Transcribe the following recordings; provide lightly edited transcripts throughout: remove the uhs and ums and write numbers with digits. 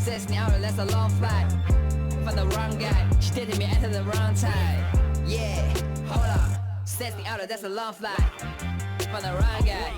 Sets me out, that's a long flight. For the wrong guy, she did me at the wrong time. Yeah, hold up. Sets me out, that's a long flight. For the wrong guy.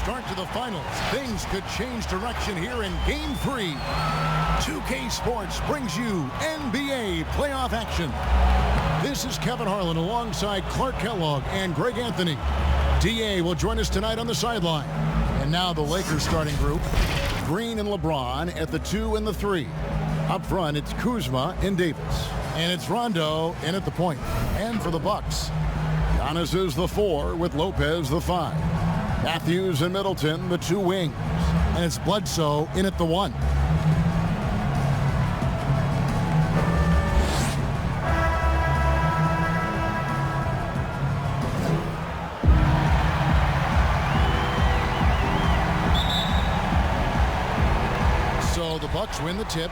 Start to the finals. Things could change direction here in Game 3. 2K Sports brings you NBA playoff action. This is Kevin Harlan alongside Clark Kellogg and Greg Anthony. DA will join us tonight on the sideline. And now the Lakers starting group. Green and LeBron at the 2 and the 3. Up front, it's Kuzma and Davis. And it's Rondo in at the point. And for the Bucks, Giannis is the 4 with Lopez the 5. Matthews and Middleton, the 2 wings. And it's Bledsoe in at the 1. So the Bucks win the tip.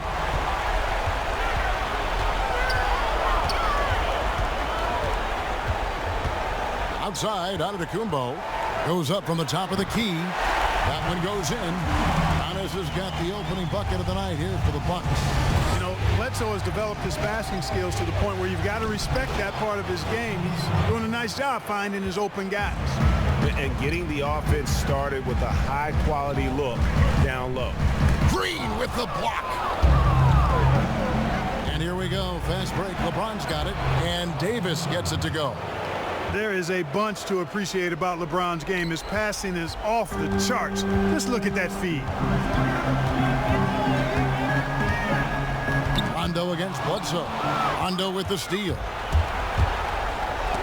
Outside, Antetokounmpo. Goes up from the top of the key. That one goes in. Giannis has got the opening bucket of the night here for the Bucks. You know, Bledsoe has developed his passing skills to the point where you've got to respect that part of his game. He's doing a nice job finding his open guys. And getting the offense started with a high-quality look down low. Green with the block. And here we go. Fast break. LeBron's got it. And Davis gets it to go. There is a bunch to appreciate about LeBron's game. His passing is off the charts. Just look at that feed. Rondo against Bledsoe. Rondo with the steal.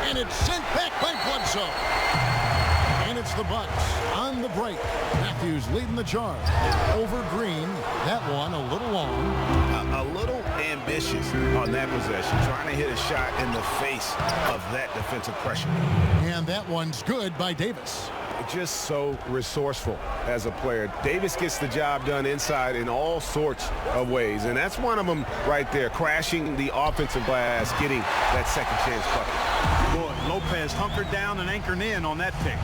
And it's sent back by Bledsoe. And it's the Bucks on the break. Matthews leading the charge. Over Green. That one a little long. A little ambitious on that possession, trying to hit a shot in the face of that defensive pressure. And that one's good by Davis. Just so resourceful as a player. Davis gets the job done inside in all sorts of ways, and that's one of them right there, crashing the offensive glass, getting that second chance bucket. Boy, Lopez hunkered down and anchored in on that pick.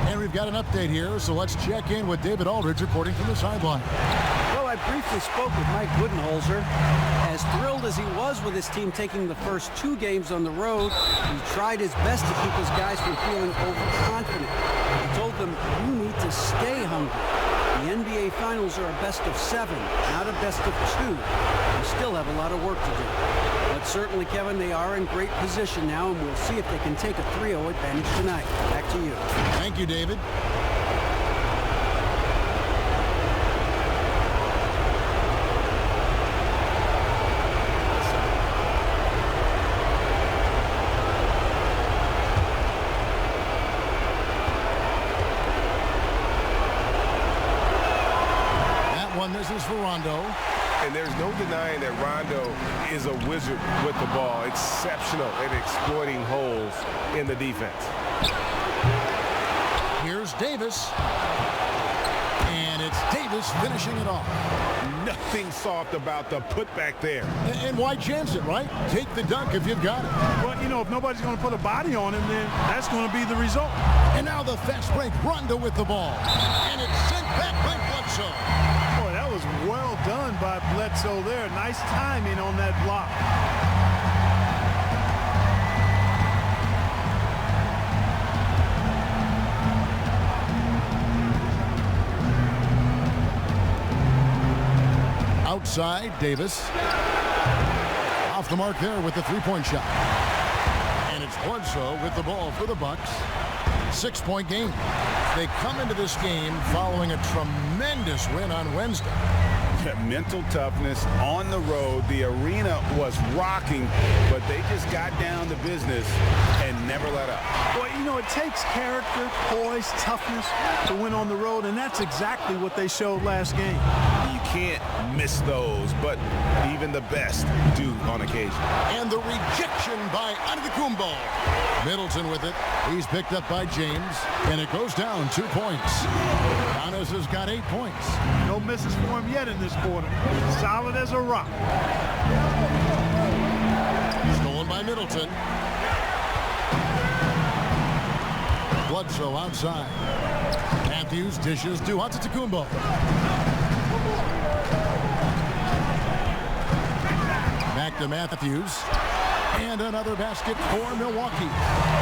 And we've got an update here, so let's check in with David Aldridge reporting from the sideline. Well, I briefly spoke with Mike Budenholzer. As thrilled as he was with his team taking the first 2 games on the road, he tried his best to keep his guys from feeling overconfident. He told them, you need to stay hungry. The NBA Finals are a best of 7, not a best of 2. They still have a lot of work to do. But certainly, Kevin, they are in great position now, and we'll see if they can take a 3-0 advantage tonight. Back to you. Thank you, David. This is for Rondo. And there's no denying that Rondo is a wizard with the ball. Exceptional at exploiting holes in the defense. Here's Davis. And it's Davis finishing it off. Nothing soft about the putback there. And why chance it, right? Take the dunk if you've got it. Well, you know, if nobody's going to put a body on him, then that's going to be the result. And now the fast break. Rondo with the ball. And it's sent back by Bledsoe. Bledsoe there. Nice timing on that block. Outside, Davis. Off the mark there with the three-point shot. And it's Bledsoe with the ball for the Bucks. 6-point game. They come into this game following a tremendous win on Wednesday. Mental toughness on the road. The arena was rocking, but they just got down to business and never let up. Well, you know, it takes character, poise, toughness to win on the road, and that's exactly what they showed last game. You can't miss those, but even the best do on occasion. And the rejection by Antetokounmpo. Middleton with it. He's picked up by James, and it goes down 2 points. Giannis has got 8 points. No misses for him yet in this quarter. Solid as a rock. Stolen by Middleton. Bledsoe outside. Matthews dishes to Antetokounmpo. Back to Matthews. And another basket for Milwaukee.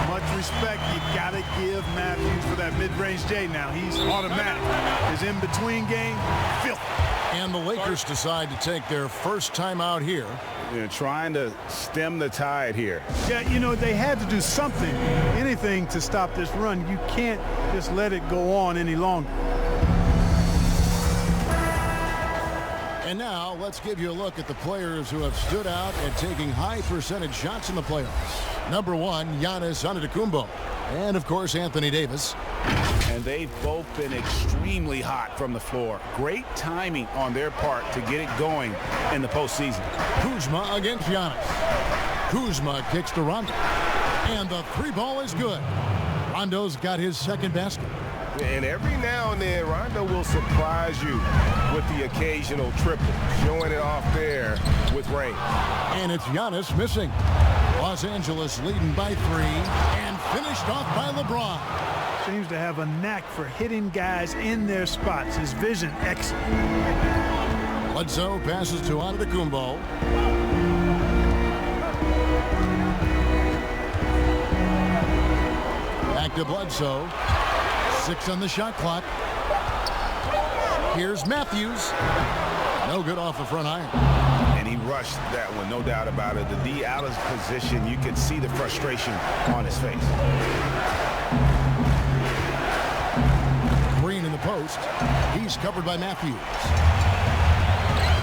Much respect. You got to give Matthews for that mid-range J now. He's automatic. His in-between game, filthy. And the Lakers decide to take their first time out here. They're trying to stem the tide here. Yeah, you know, they had to do something, anything to stop this run. You can't just let it go on any longer. And now let's give you a look at the players who have stood out at taking high percentage shots in the playoffs. Number 1, Giannis Antetokounmpo. And, of course, Anthony Davis. And they've both been extremely hot from the floor. Great timing on their part to get it going in the postseason. Kuzma against Giannis. Kuzma kicks to Rondo. And the three ball is good. Rondo's got his second basket. And every now and then, Rondo will surprise you with the occasional triple, showing it off there with range. And it's Giannis missing. Los Angeles leading by 3 and finished off by LeBron. Seems to have a knack for hitting guys in their spots. His vision excellent. Bledsoe passes to Antetokounmpo. Back to Bledsoe. 6 on the shot clock. Here's Matthews. No good off the front iron. And he rushed that one, no doubt about it. The D out of position, you could see the frustration on his face. Green in the post. He's covered by Matthews.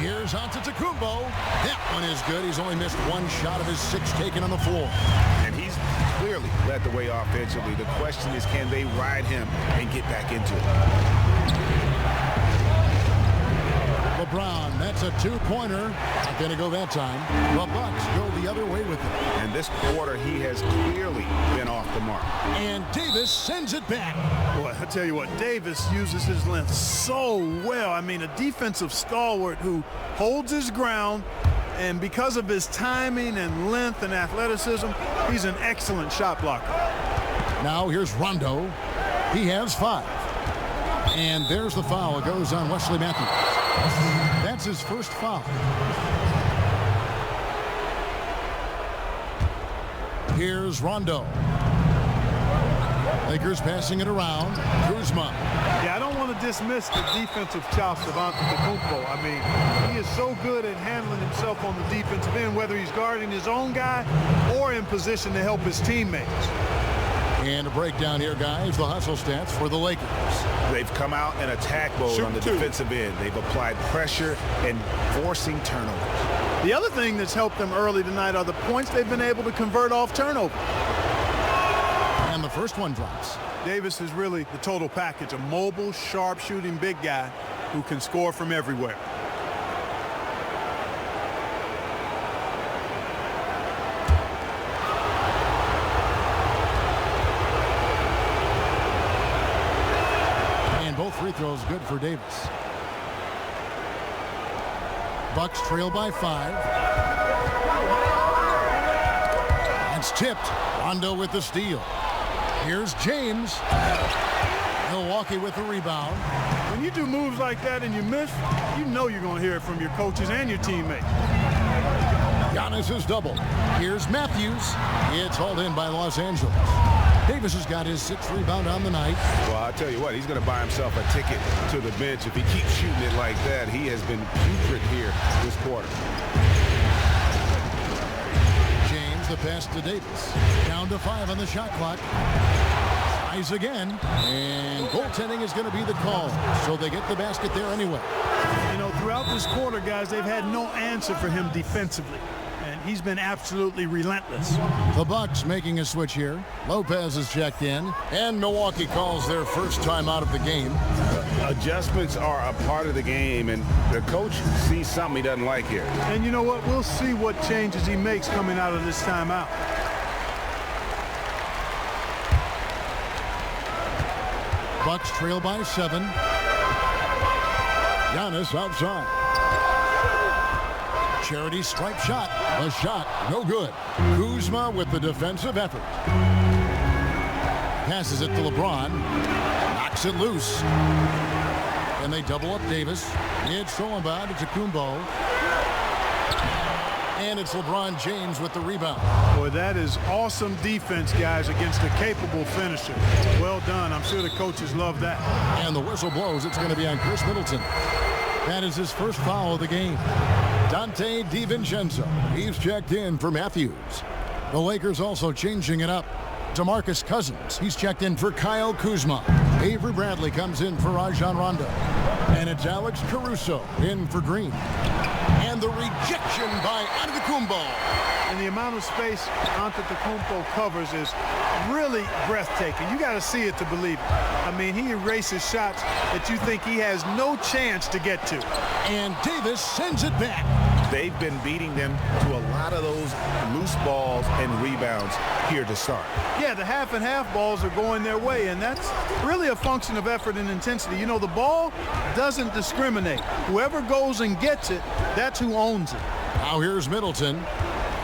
Here's Antetokounmpo. That one is good. He's only missed 1 shot of his 6 taken on the floor. And he's clearly led the way offensively. The question is, can they ride him and get back into it? LeBron, that's a 2-pointer. Not going to go that time. The Bucks go the other way with it. And this quarter, he has clearly been off the mark. And Davis sends it back. Boy, I tell you what, Davis uses his length so well. I mean, a defensive stalwart who holds his ground, and because of his timing and length and athleticism, he's an excellent shot blocker. Now here's Rondo. He has 5. And there's the foul. It goes on Wesley Matthews. That's his first foul. Here's Rondo. Lakers passing it around. Kuzma. Yeah, I don't want to dismiss the defensive chops of Antetokounmpo. I mean, he is so good at handling himself on the defensive end, whether he's guarding his own guy or in position to help his teammates. And a breakdown here, guys. The hustle stats for the Lakers. They've come out in attack mode on the defensive end. They've applied pressure and forcing turnovers. The other thing that's helped them early tonight are the points they've been able to convert off turnover. And the first one drops. Davis is really the total package, a mobile, sharp-shooting big guy who can score from everywhere. And both free throws good for Davis. Bucks trail by 5. It's tipped. Rondo with the steal. Here's James. Milwaukee with the rebound. When you do moves like that and you miss, you know you're going to hear it from your coaches and your teammates. Giannis is double. Here's Matthews. It's hauled in by Los Angeles. Davis has got his 6th rebound on the night. Well, I'll tell you what, he's going to buy himself a ticket to the bench. If he keeps shooting it like that, he has been putrid here this quarter. James, the pass to Davis. Down to 5 on the shot clock. Tries again, and goaltending is going to be the call, so they get the basket there anyway. You know, throughout this quarter, guys, they've had no answer for him defensively, and he's been absolutely relentless. The Bucks making a switch here. Lopez is checked in, and Milwaukee calls their first time out of the game. Adjustments are a part of the game, and the coach sees something he doesn't like here. And you know what? We'll see what changes he makes coming out of this timeout. Bucks trail by 7. Giannis outside. Charity stripe shot. A shot, no good. Kuzma with the defensive effort. Passes it to LeBron. Knocks it loose. And they double up Davis. It's Solemba to Kumbo. And it's LeBron James with the rebound. Boy, that is awesome defense, guys, against a capable finisher. Well done. I'm sure the coaches love that. And the whistle blows. It's going to be on Chris Middleton. That is his first foul of the game. Dante DiVincenzo. He's checked in for Matthews. The Lakers also changing it up. DeMarcus Cousins. He's checked in for Kyle Kuzma. Avery Bradley comes in for Rajon Rondo. And it's Alex Caruso in for Green. And the rejection by Antetokounmpo. And the amount of space Antetokounmpo covers is really breathtaking. You got to see it to believe it. I mean, he erases shots that you think he has no chance to get to. And Davis sends it back. They've been beating them to a lot of those loose balls and rebounds here to start. Yeah, the half and half balls are going their way, and that's really a function of effort and intensity. You know, the ball doesn't discriminate. Whoever goes and gets it, that's who owns it. Now here's Middleton.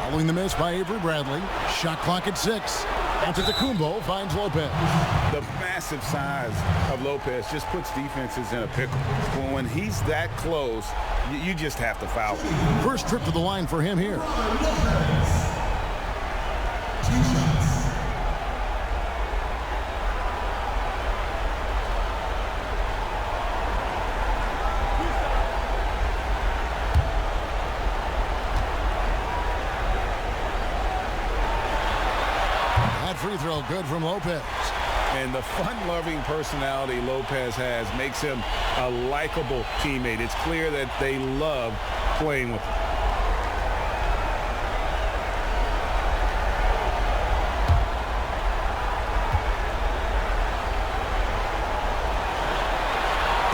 Following the miss by Avery Bradley. Shot clock at 6. Antetokounmpo finds Lopez. The massive size of Lopez just puts defenses in a pickle. When he's that close, you just have to foul him. First trip to the line for him here. Free throw good from Lopez. And the fun-loving personality Lopez has makes him a likable teammate. It's clear that they love playing with him.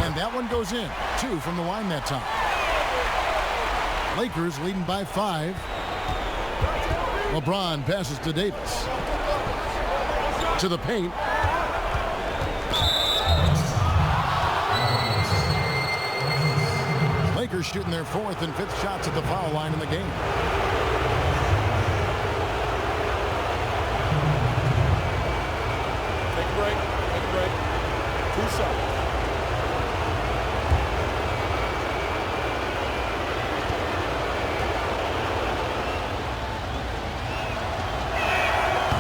And that one goes in. 2 from the line that time. Lakers leading by 5. LeBron passes to Davis. To the paint. Lakers shooting their 4th and 5th shots at the foul line in the game. Take a break. Take a break. 2 seconds.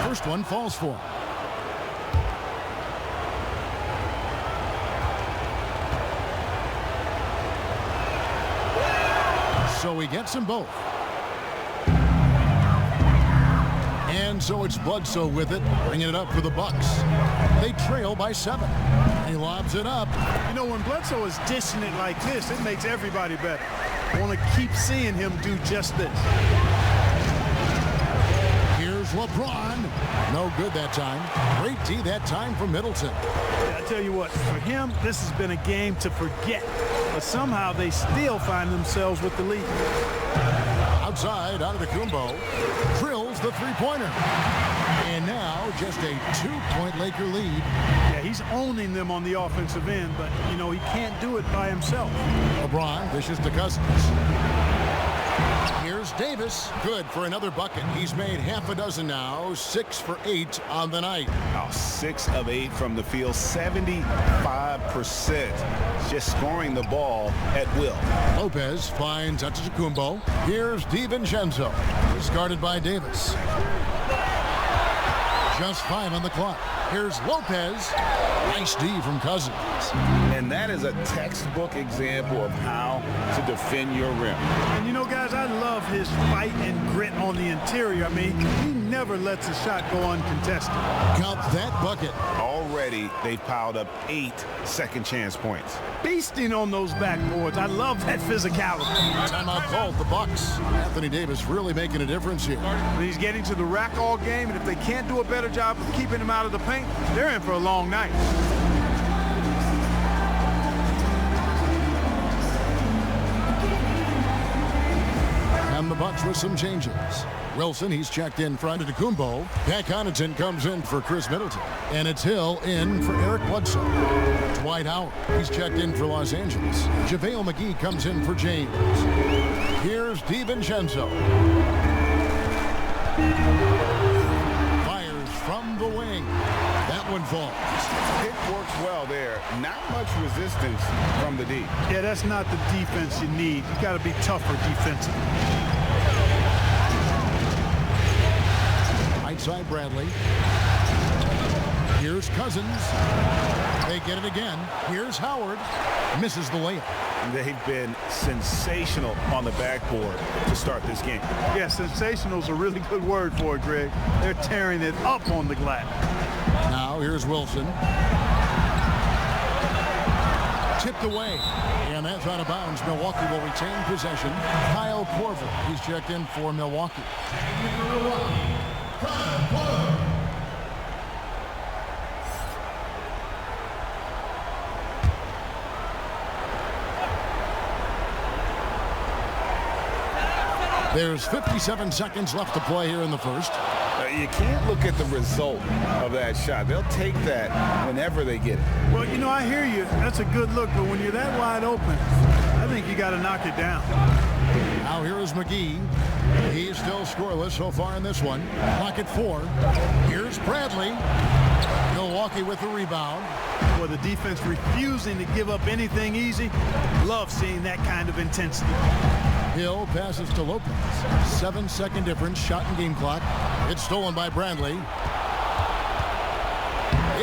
First one falls for him. So he gets them both. And so it's Bledsoe with it, bringing it up for the Bucks. They trail by 7. He lobs it up. You know, when Bledsoe is dishing it like this, it makes everybody better. I want to keep seeing him do just this. Here's LeBron. No good that time. Great D that time from Middleton. Yeah, I tell you what, for him, this has been a game to forget. But somehow they still find themselves with the lead. Outside, Antetokounmpo drills the three-pointer. And now just a 2-point Laker lead. Yeah, he's owning them on the offensive end, but, you know, he can't do it by himself. LeBron dishes to Cousins. Here's Davis. Good for another bucket. He's made half a dozen now. 6 for 8 on the night. Oh, 6 of 8 from the field. 75%. Just scoring the ball at will. Lopez finds Antetokounmpo. Here's DiVincenzo. He's guarded by Davis. Just 5 on the clock. Here's Lopez. Nice D from Cousins. And that is a textbook example of how to defend your rim. And you know, guys, I love his fight and grit on the interior. I mean, he never lets a shot go uncontested. Count that bucket. Already, they've piled up 8 second chance points. Feasting on those backboards. I love that physicality. Timeout called, the Bucks. Anthony Davis really making a difference here. He's getting to the rack all game, and if they can't do a better job of keeping him out of the paint, they're in for a long night. And the Bucks with some changes. Wilson, he's checked in for Antetokounmpo. Pat Connaughton comes in for Chris Middleton. And it's Hill in for Eric Bledsoe. Dwight Howard, he's checked in for Los Angeles. JaVale McGee comes in for James. Here's DiVincenzo. Fires from the wing. That one falls. It works well there. Not much resistance from the D. Yeah, that's not the defense you need. You got to be tougher defensively. Right side Bradley. Here's Cousins. They get it again. Here's Howard. Misses the layup. They've been sensational on the backboard to start this game. Yeah, sensational is a really good word for it, Greg. They're tearing it up on the glass. Now here's Wilson. Tipped away. And that's out of bounds. Milwaukee will retain possession. Kyle Korver. He's checked in for Milwaukee. There's 57 seconds left to play here in the first. You can't look at the result of that shot. They'll take that whenever they get it. Well, you know, I hear you. That's a good look, but when you're that wide open, I think you got to knock it down. Now here is McGee. He's still scoreless so far in this one. Clock at 4. Here's Bradley. Milwaukee with the rebound. Well, the defense refusing to give up anything easy. Love seeing that kind of intensity. Hill passes to Lopez. 7-second difference, shot and game clock. It's stolen by Bradley.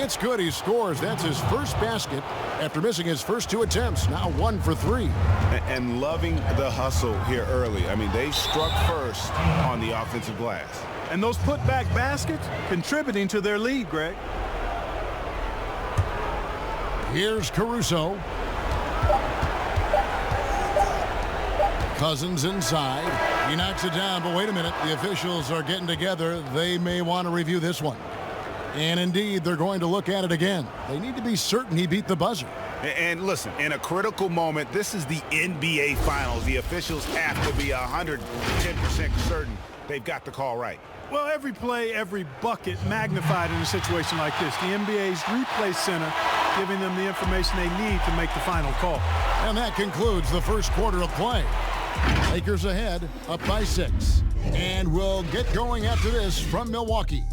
It's good, he scores. That's his first basket after missing his first 2 attempts. Now 1 for 3. And loving the hustle here early. I mean, they struck first on the offensive glass. And those putback baskets contributing to their lead, Greg. Here's Caruso. Cousins inside. He knocks it down, but wait a minute. The officials are getting together. They may want to review this one. And indeed, they're going to look at it again. They need to be certain he beat the buzzer. And listen, in a critical moment, this is the NBA Finals. The officials have to be 110% certain they've got the call right. Well, every play, every bucket magnified in a situation like this. The NBA's replay center giving them the information they need to make the final call. And that concludes the first quarter of play. Lakers ahead, up by 6. And we'll get going after this from Milwaukee.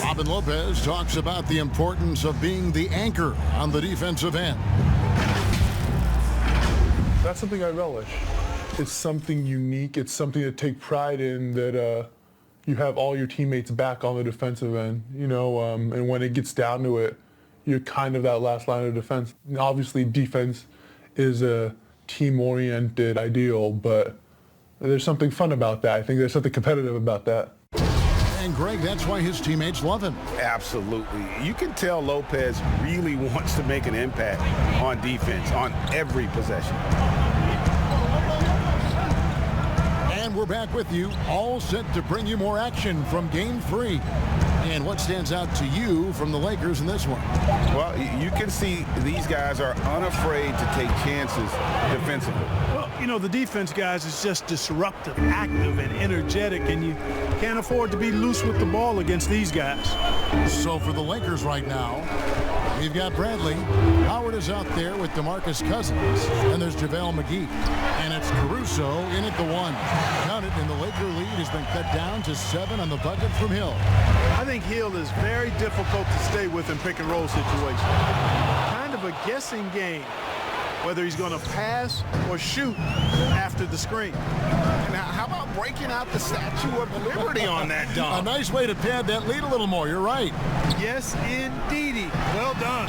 Robin Lopez talks about the importance of being the anchor on the defensive end. That's something I relish. It's something unique. It's something to take pride in, that you have all your teammates back on the defensive end, you know, and when it gets down to it, you're kind of that last line of defense. And obviously, defense is a team-oriented ideal, but there's something fun about that. I think there's something competitive about that. And Greg, that's why his teammates love him. Absolutely. You can tell Lopez really wants to make an impact on defense, on every possession. And we're back with you, all set to bring you more action from Game 3. And what stands out to you from the Lakers in this one? Well, you can see these guys are unafraid to take chances defensively. Well, you know, the defense, guys, is just disruptive, active, and energetic, and you can't afford to be loose with the ball against these guys. So for the Lakers right now, we've got Bradley. Howard is out there with DeMarcus Cousins. And there's JaVale McGee. And it's Caruso in at the 1. Count it, and the Laker lead has been cut down to 7 on the bucket from Hill. I think Hill is very difficult to stay with in pick-and-roll situations. Kind of a guessing game, whether he's going to pass or shoot after the screen. Now, how about breaking out the Statue of Liberty on that A dunk? nice way to pad that lead a little more. You're right. Yes, indeedy. Well done.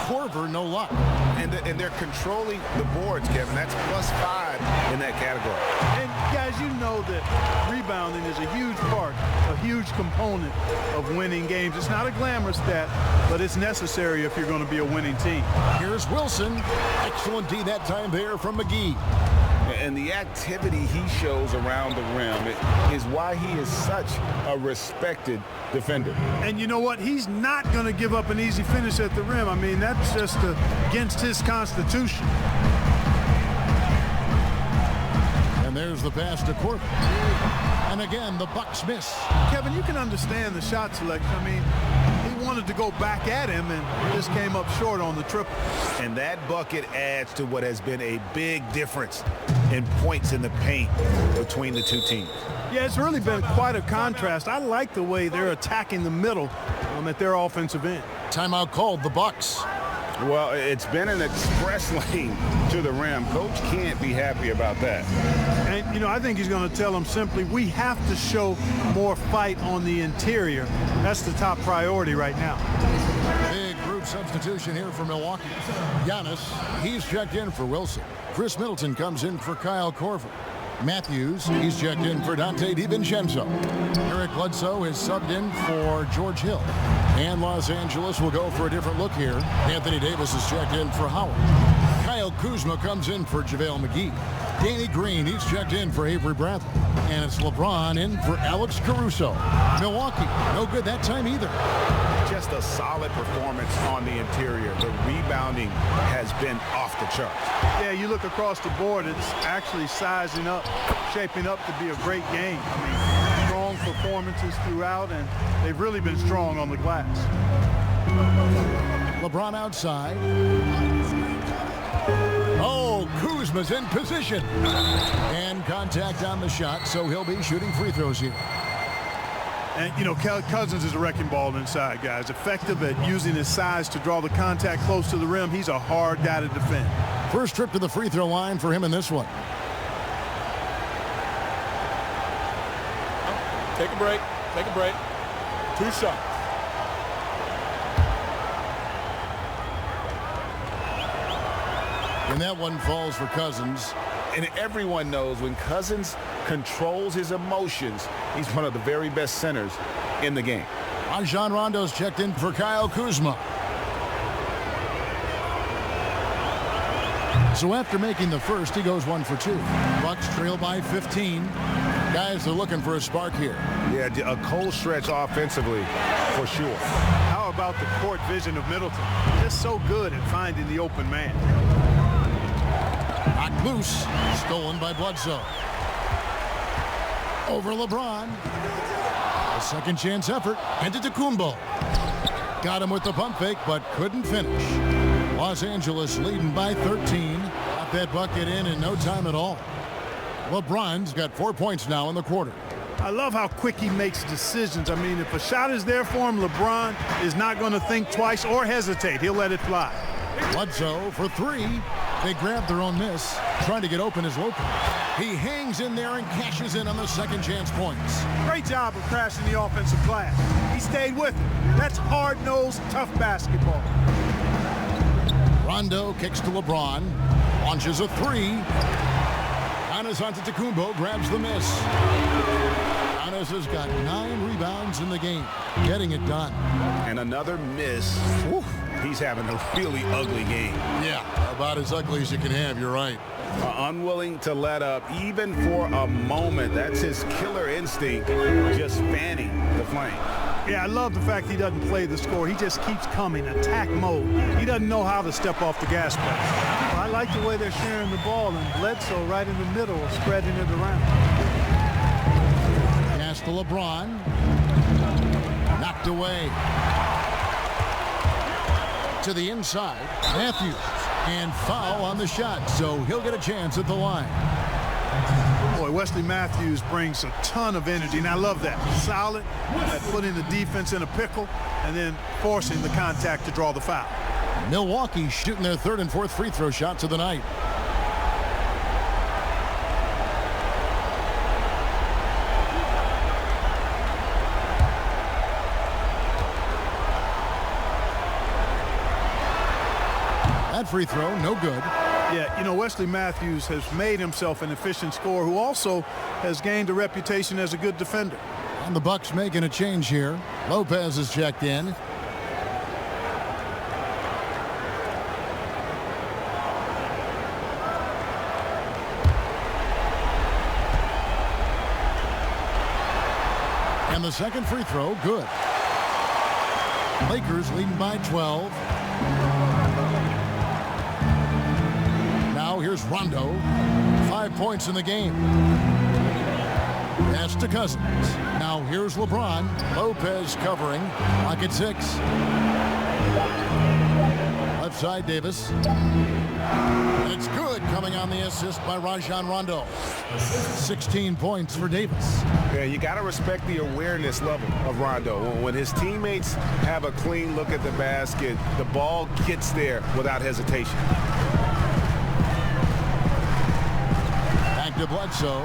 Korver, no luck. And they're controlling the boards, Kevin. That's +5 in that category. And guys, you know that rebounding is a huge part, a huge component of winning games. It's not a glamorous stat, but it's necessary if you're going to be a winning team. Here's Wilson. Excellent D that time there from McGee. And the activity he shows around the rim is why he is such a respected defender. And you know what? He's not going to give up an easy finish at the rim. I mean, that's just against his constitution. And there's the pass to Korver. And again, the Bucks miss. Kevin, you can understand the shot selection. I mean, he wanted to go back at him and just came up short on the triple. And that bucket adds to what has been a big difference in points in the paint between the two teams. Yeah, it's really been quite a contrast. I like the way they're attacking the middle at their offensive end. Timeout called, the Bucks. Well, it's been an express lane to the rim. Coach can't be happy about that. And, you know, I think he's going to tell them simply, we have to show more fight on the interior. That's the top priority right now. Big group substitution here for Milwaukee. Giannis, he's checked in for Wilson. Chris Middleton comes in for Kyle Korver. Matthews, he's checked in for Dante DiVincenzo. Eric Bledsoe is subbed in for George Hill. And Los Angeles will go for a different look here. Anthony Davis is checked in for Howard. Kyle Kuzma comes in for JaVale McGee. Danny Green, he's checked in for Avery Bradley. And it's LeBron in for Alex Caruso. Milwaukee, no good that time either. Just a solid performance on the interior. The rebounding has been off the charts. Yeah, you look across the board, it's actually sizing up, shaping up to be a great game. I mean, strong performances throughout, and they've really been strong on the glass. LeBron outside. Oh, Kuzma's in position. And contact on the shot, so he'll be shooting free throws here. And, you know, Cousins is a wrecking ball inside, guys. Effective at using his size to draw the contact close to the rim. He's a hard guy to defend. First trip to the free throw line for him in this one. Take a break. Take a break. 2 shots. And that one falls for Cousins. And everyone knows when Cousins controls his emotions, he's one of the very best centers in the game. Rajon Rondo's checked in for Kyle Kuzma. So after making the first, he goes 1 for 2. Bucks trail by 15. Guys are looking for a spark here. Yeah, a cold stretch offensively for sure. How about the court vision of Middleton? Just so good at finding the open man. Knocked loose, stolen by Bledsoe. Over LeBron. A second chance effort. Antetokounmpo. Got him with the pump fake, but couldn't finish. Los Angeles leading by 13. Got that bucket in no time at all. LeBron's got 4 points now in the quarter. I love how quick he makes decisions. I mean, if a shot is there for him, LeBron is not going to think twice or hesitate. He'll let it fly. Bledsoe for 3. They grab their own miss. Trying to get open is Lopez. He hangs in there and cashes in on the second chance points. Great job of crashing the offensive glass. He stayed with it. That's hard-nosed, tough basketball. Rondo kicks to LeBron. Launches a 3. Giannis Antetokounmpo grabs the miss. Giannis has got 9 rebounds in the game, getting it done. And another miss. Whew, he's having a really ugly game. Yeah, about as ugly as you can have, you're right. Unwilling to let up, even for a moment. That's his killer instinct, just fanning the flame. Yeah, I love the fact he doesn't play the score. He just keeps coming, attack mode. He doesn't know how to step off the gas pedal. I like the way they're sharing the ball, and Bledsoe right in the middle, spreading it around. Pass to LeBron. Knocked away. To the inside. Matthews. And foul on the shot, so he'll get a chance at the line. Boy, Wesley Matthews brings a ton of energy, and I love that. Solid at putting the defense in a pickle and then forcing the contact to draw the foul. Milwaukee shooting their 3rd and 4th free throw shots of the night. That free throw, no good. Yeah, you know, Wesley Matthews has made himself an efficient scorer who also has gained a reputation as a good defender. And the Bucks making a change here. Lopez is checked in. And the second free throw, good. Lakers leading by 12. Now here's Rondo. 5 points in the game. Pass to Cousins. Now here's LeBron. Lopez covering. Clock at 6. Left side, Davis. And it's good, coming on the assist by Rajon Rondo. 16 points for Davis. Yeah, you got to respect the awareness level of Rondo. When his teammates have a clean look at the basket, the ball gets there without hesitation. Back to Bledsoe.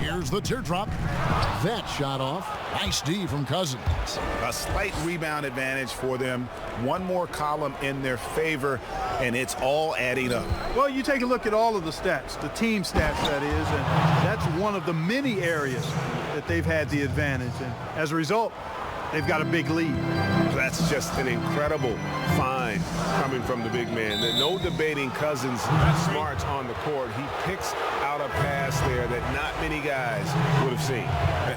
Here's the teardrop. That shot off. Nice D from Cousins. A slight rebound advantage for them. One more column in their favor, and it's all adding up. Well, you take a look at all of the stats, the team stats, that is, and that's one of the many areas that they've had the advantage. And as a result, they've got a big lead. That's just an incredible find coming from the big man. No debating Cousins' smarts on the court. He picks out a pass there that not many guys would have seen.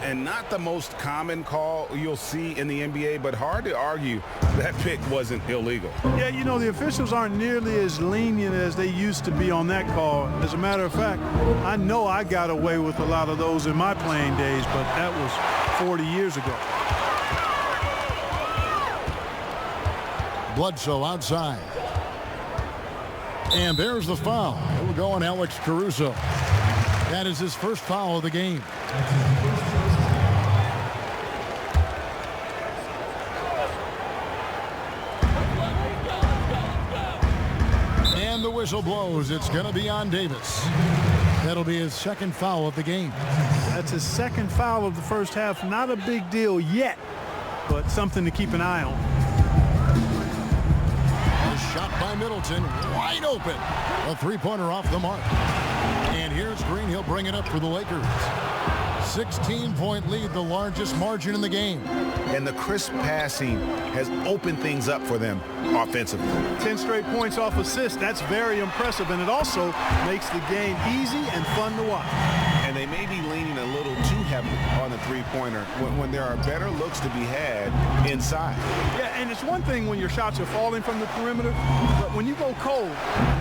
And not the most common call you'll see in the NBA, but hard to argue that pick wasn't illegal. Yeah, you know, the officials aren't nearly as lenient as they used to be on that call. As a matter of fact, I know I got away with a lot of those in my playing days, but that was 40 years ago. Bledsoe outside. And there's the foul. It will go on Alex Caruso. That is his first foul of the game. And the whistle blows. It's going to be on Davis. That'll be his second foul of the game. That's his second foul of the first half. Not a big deal yet, but something to keep an eye on. Shot by Middleton, wide open. A three-pointer off the mark. And here's Green. He'll bring it up for the Lakers. 16-point lead, the largest margin in the game. And the crisp passing has opened things up for them offensively. 10 straight points off assists. That's very impressive, and it also makes the game easy and fun to watch. And they may be leaning a little too heavily on the three-pointer when there are better looks to be had inside. Yeah, and it's one thing when your shots are falling from the perimeter, but when you go cold,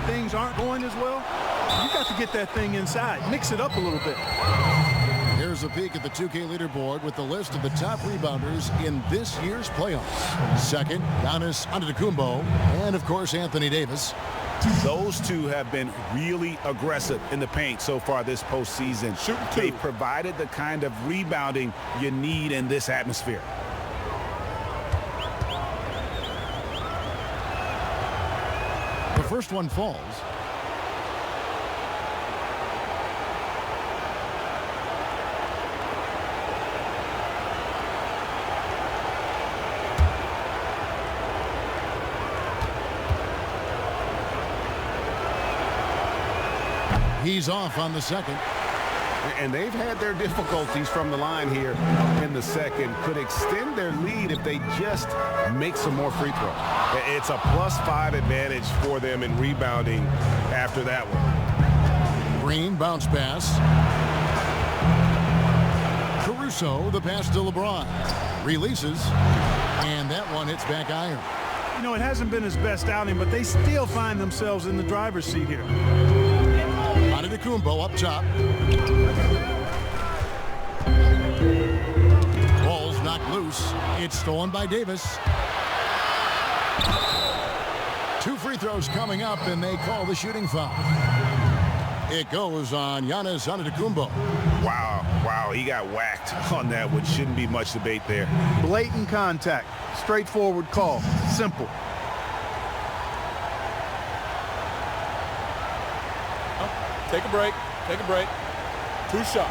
things aren't going as well, you got to get that thing inside. Mix it up a little bit. Here's a peek at the 2K leaderboard with the list of the top rebounders in this year's playoffs. Second, Giannis Antetokounmpo, and of course Anthony Davis. Those two have been really aggressive in the paint so far this postseason. They've provided the kind of rebounding you need in this atmosphere. The first one falls. He's off on the second. And they've had their difficulties from the line here in the second. Could extend their lead if they just make some more free throws. It's a +5 advantage for them in rebounding after that one. Green bounce pass. Caruso, the pass to LeBron. Releases, and that one hits back iron. You know, it hasn't been his best outing, but they still find themselves in the driver's seat here. Antetokounmpo up top. Ball's knocked loose. It's stolen by Davis. 2 free throws coming up, and they call the shooting foul. It goes on Giannis Antetokounmpo. Wow, he got whacked on that, which shouldn't be much debate there. Blatant contact. Straightforward call. Simple. Take a break. Take a break. 2 shots.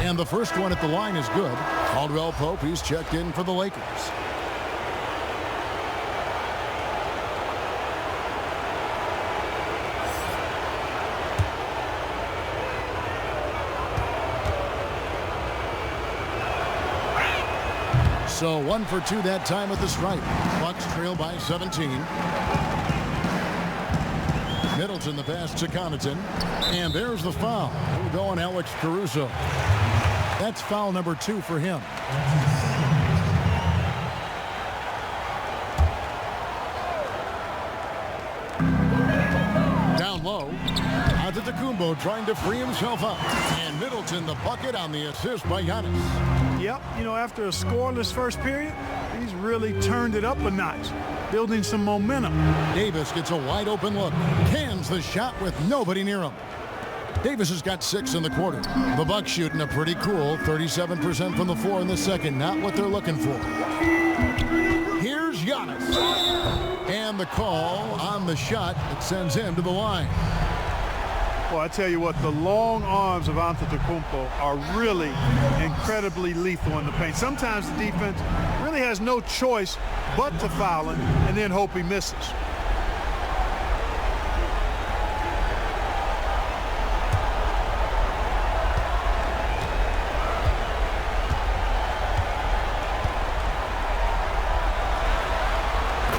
And the first one at the line is good. Caldwell Pope, he's checked in for the Lakers. So 1 for 2 that time at the stripe. Bucks trail by 17. Middleton the pass to Connaughton. And there's the foul. We'll go on Alex Caruso. That's foul number 2 for him. Down low. Antetokounmpo trying to free himself up. And Middleton the bucket on the assist by Giannis. Yep, you know, after a scoreless first period, he's really turned it up a notch, building some momentum. Davis gets a wide open look. Cans the shot with nobody near him. Davis has got 6 in the quarter. The Bucks shooting a pretty cool 37% from the floor in the second. Not what they're looking for. Here's Giannis. And the call on the shot that sends him to the line. Well, I tell you what, the long arms of Antetokounmpo are really incredibly lethal in the paint. Sometimes the defense really has no choice but to foul him and then hope he misses.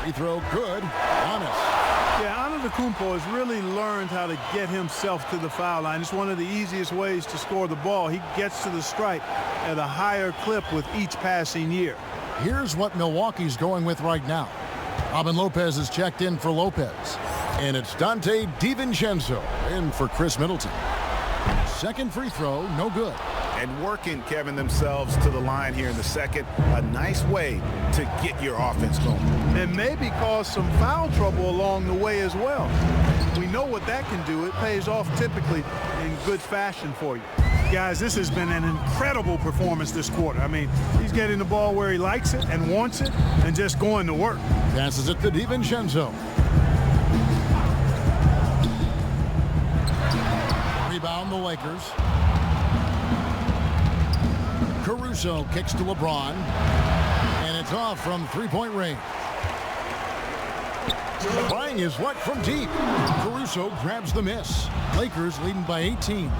Free throw good. Giannis. Yeah, Antetokounmpo has really learned how to get himself to the foul line. It's one of the easiest ways to score the ball. He gets to the stripe at a higher clip with each passing year. Here's what Milwaukee's going with right now. Robin Lopez is checked in for Lopez. And it's Dante DiVincenzo in for Chris Middleton. Second free throw, no good. And working, Kevin, themselves to the line here in the second. A nice way to get your offense going. And maybe cause some foul trouble along the way as well. We know what that can do. It pays off typically in good fashion for you. Guys, this has been an incredible performance this quarter. I mean, he's getting the ball where he likes it and wants it and just going to work. Passes it to DiVincenzo. Rebound the Lakers. Caruso kicks to LeBron, and it's off from three-point range. Trying his luck from deep. Caruso grabs the miss. Lakers leading by 18.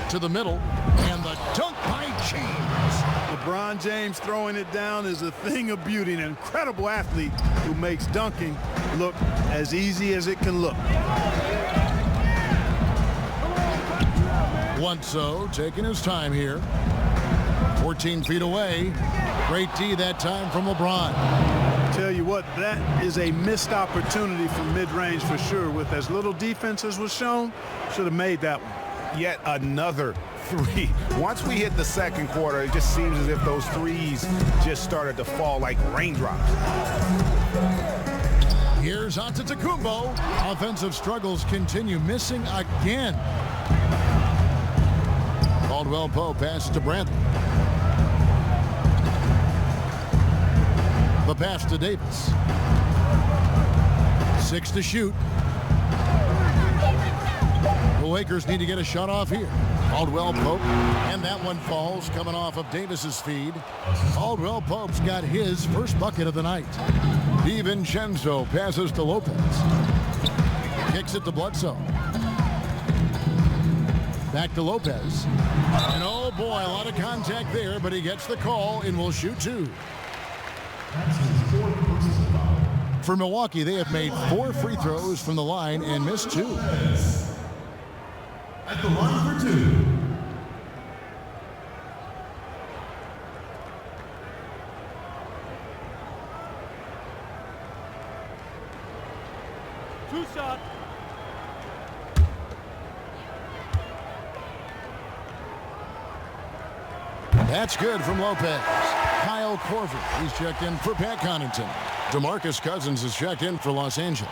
To the middle, and the dunk by James. LeBron James throwing it down is a thing of beauty. An incredible athlete who makes dunking look as easy as it can look. Bledsoe taking his time here. 14 feet away. Great D that time from LeBron. Tell you what, that is a missed opportunity from mid-range for sure. With as little defense as was shown, should have made that one. Yet another three. Once we hit the second quarter, it just seems as if those threes just started to fall like raindrops. Here's Antetokounmpo. Offensive struggles continue, missing again. Caldwell Pope passes to Brantley. The pass to Davis. 6 to shoot. Lakers need to get a shot off here. Caldwell Pope, and that one falls coming off of Davis's feed. Caldwell Pope's got his first bucket of the night. DiVincenzo passes to Lopez. Kicks it to Bledsoe. Back to Lopez. And oh boy, a lot of contact there, but he gets the call and will shoot 2. For Milwaukee, they have made 4 free throws from the line and missed 2. At the line for 2. Two shot. That's good from Lopez. Kyle Korver, he's checked in for Pat Connaughton. DeMarcus Cousins is checked in for Los Angeles.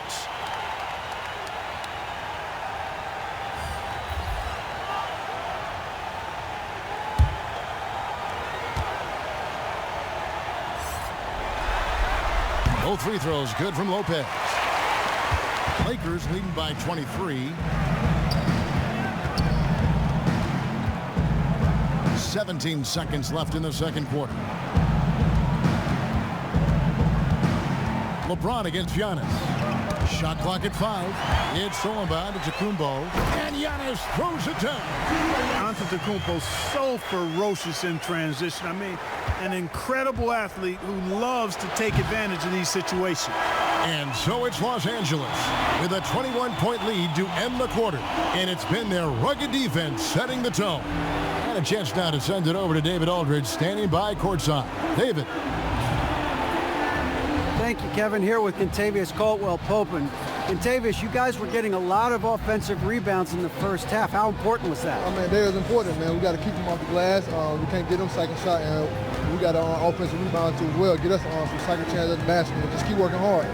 Both free throws good from Lopez. Lakers leading by 23. 17 seconds left in the second quarter. LeBron against Giannis. Shot clock at 5. It's Solomon to Antetokounmpo, and Giannis throws it down. Antetokounmpo so ferocious in transition. I mean, an incredible athlete who loves to take advantage of these situations. And so it's Los Angeles with a 21-point lead to end the quarter. And it's been their rugged defense setting the tone. And a chance now to send it over to David Aldridge, standing by courtside. David. Thank you, Kevin. Here with Kentavious Caldwell-Pope. And Kentavious, you guys were getting a lot of offensive rebounds in the first half. How important was that? I mean, that was important, man. We got to keep them off the glass. We can't get them second shot, and we got to offensive rebound too as well. Get us some second chance at the basket. Just keep working hard.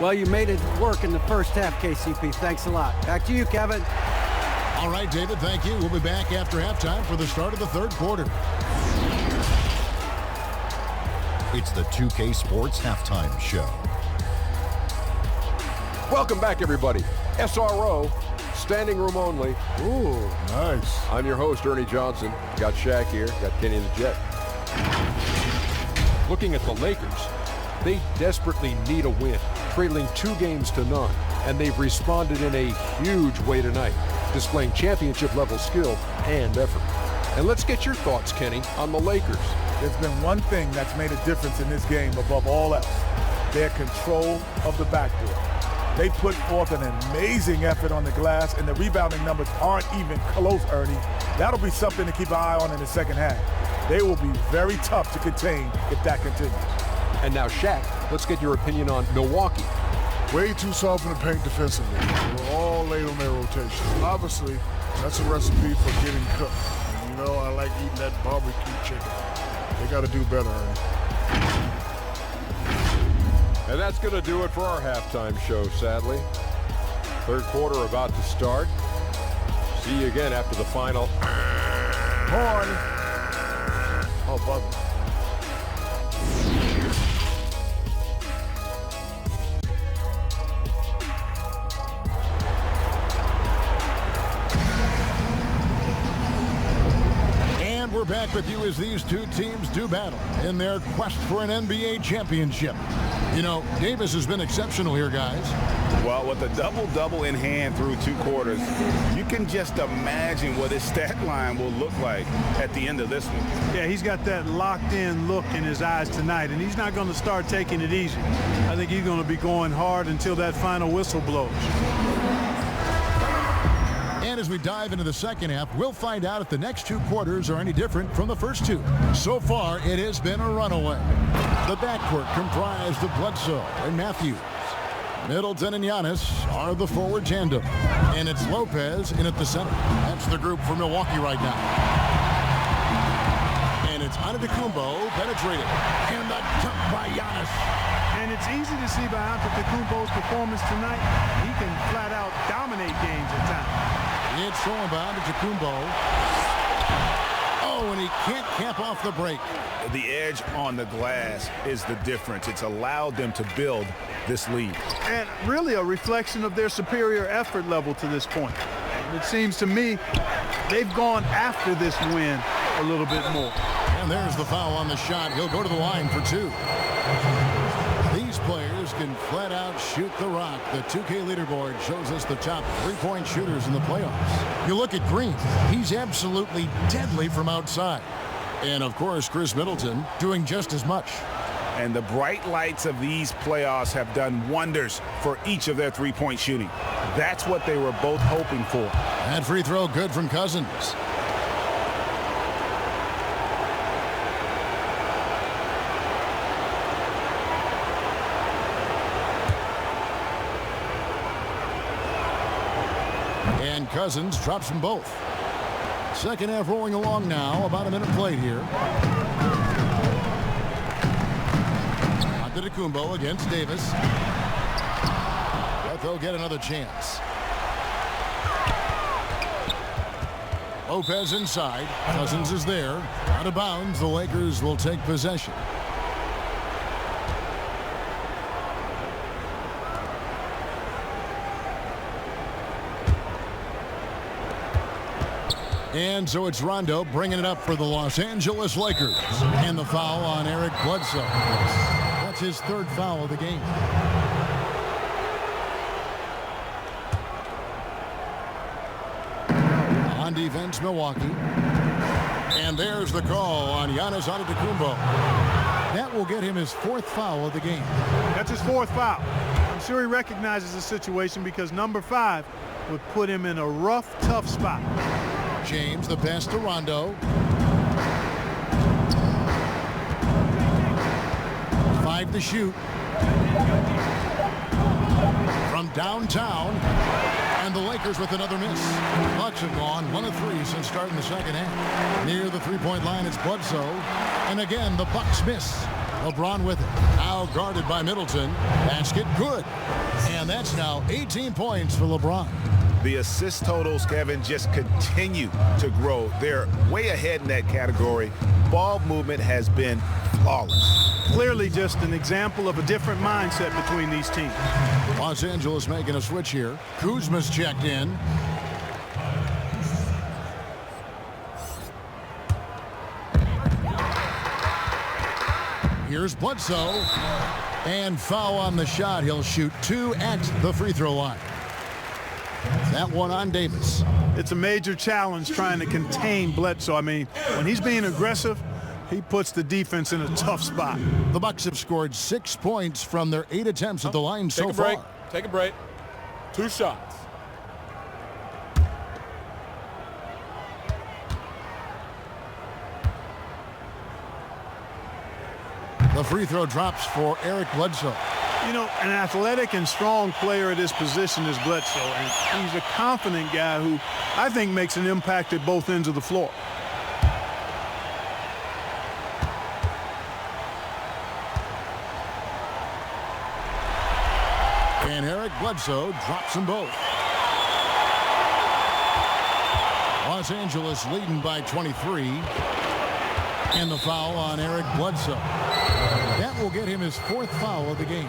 Well, you made it work in the first half, KCP. Thanks a lot. Back to you, Kevin. All right, David, thank you. We'll be back after halftime for the start of the third quarter. It's the 2K Sports Halftime Show. Welcome back, everybody. SRO, standing room only. Ooh, nice. I'm your host, Ernie Johnson. Got Shaq here, got Kenny and the Jet. Looking at the Lakers, they desperately need a win, trailing 2 games to none, and they've responded in a huge way tonight, displaying championship-level skill and effort. And let's get your thoughts, Kenny, on the Lakers. There's been one thing that's made a difference in this game above all else, their control of the backboard. They put forth an amazing effort on the glass, and the rebounding numbers aren't even close, Ernie. That'll be something to keep an eye on in the second half. They will be very tough to contain if that continues. And now, Shaq, let's get your opinion on Milwaukee. Way too soft in the paint defensively. We're all late on their rotation. Obviously, that's a recipe for getting cooked. And you know, I like eating that barbecue chicken. They got to do better, Ernie. And that's going to do it for our halftime show, sadly. Third quarter about to start. See you again after the final. Horn. Oh, buzzer. We're back with you as these two teams do battle in their quest for an NBA championship. You know, Davis has been exceptional here, guys. Well, with a double-double in hand through 2 quarters, you can just imagine what his stat line will look like at the end of this one. Yeah, he's got that locked-in look in his eyes tonight, and he's not going to start taking it easy. I think he's going to be going hard until that final whistle blows. And as we dive into the second half, we'll find out if the next 2 quarters are any different from the first 2. So far, it has been a runaway. The backcourt comprised of Bledsoe and Matthews. Middleton and Giannis are the forward tandem. And it's Lopez in at the center. That's the group for Milwaukee right now. And it's Antetokounmpo penetrating. And the dunk by Giannis. And it's easy to see by Antetokounmpo's performance tonight, he can flat out dominate games at times. It's Solomon to Antetokounmpo. Oh, and he can't cap off the break. The edge on the glass is the difference. It's allowed them to build this lead. And really a reflection of their superior effort level to this point. It seems to me they've gone after this win a little bit more. And there's the foul on the shot. He'll go to the line for 2. These players can flat out shoot the rock. The 2K leaderboard shows us the top 3-point shooters in the playoffs. You look at Green. He's absolutely deadly from outside. And, of course, Chris Middleton doing just as much. And the bright lights of these playoffs have done wonders for each of their 3-point shooting. That's what they were both hoping for. That free throw good from Cousins. And Cousins drops them both. Second half rolling along now. About a minute played here. Antetokounmpo against Davis. But they'll get another chance. Lopez inside. Cousins is there. Out of bounds. The Lakers will take possession. And so it's Rondo bringing it up for the Los Angeles Lakers. And the foul on Eric Bledsoe. That's his 3rd foul of the game. On defense, Milwaukee. And there's the call on Giannis Antetokounmpo. That will get him his 4th foul of the game. That's his 4th foul. I'm sure he recognizes the situation because number 5 would put him in a rough, tough spot. James, the pass to Rondo. 5 to shoot. From downtown. And the Lakers with another miss. Bucks have gone 1 of 3 since starting the second half. Near the 3-point line, it's Bledsoe. And again, the Bucks miss. LeBron with it. Now guarded by Middleton. Basket good. And that's now 18 points for LeBron. The assist totals, Kevin, just continue to grow. They're way ahead in that category. Ball movement has been flawless. Clearly just an example of a different mindset between these teams. Los Angeles making a switch here. Kuzma's checked in. Here's Bledsoe. And foul on the shot. He'll shoot 2 at the free throw line. That one on Davis. It's a major challenge trying to contain Bledsoe. I mean, when he's being aggressive, he puts the defense in a tough spot. The Bucks have scored 6 points from their 8 attempts at the line so far. Take a break. 2 shots. The free throw drops for Eric Bledsoe. You know, an athletic and strong player at his position is Bledsoe, and he's a confident guy who I think makes an impact at both ends of the floor. And Eric Bledsoe drops them both. Los Angeles leading by 23. And the foul on Eric Bledsoe. That will get him his 4th foul of the game.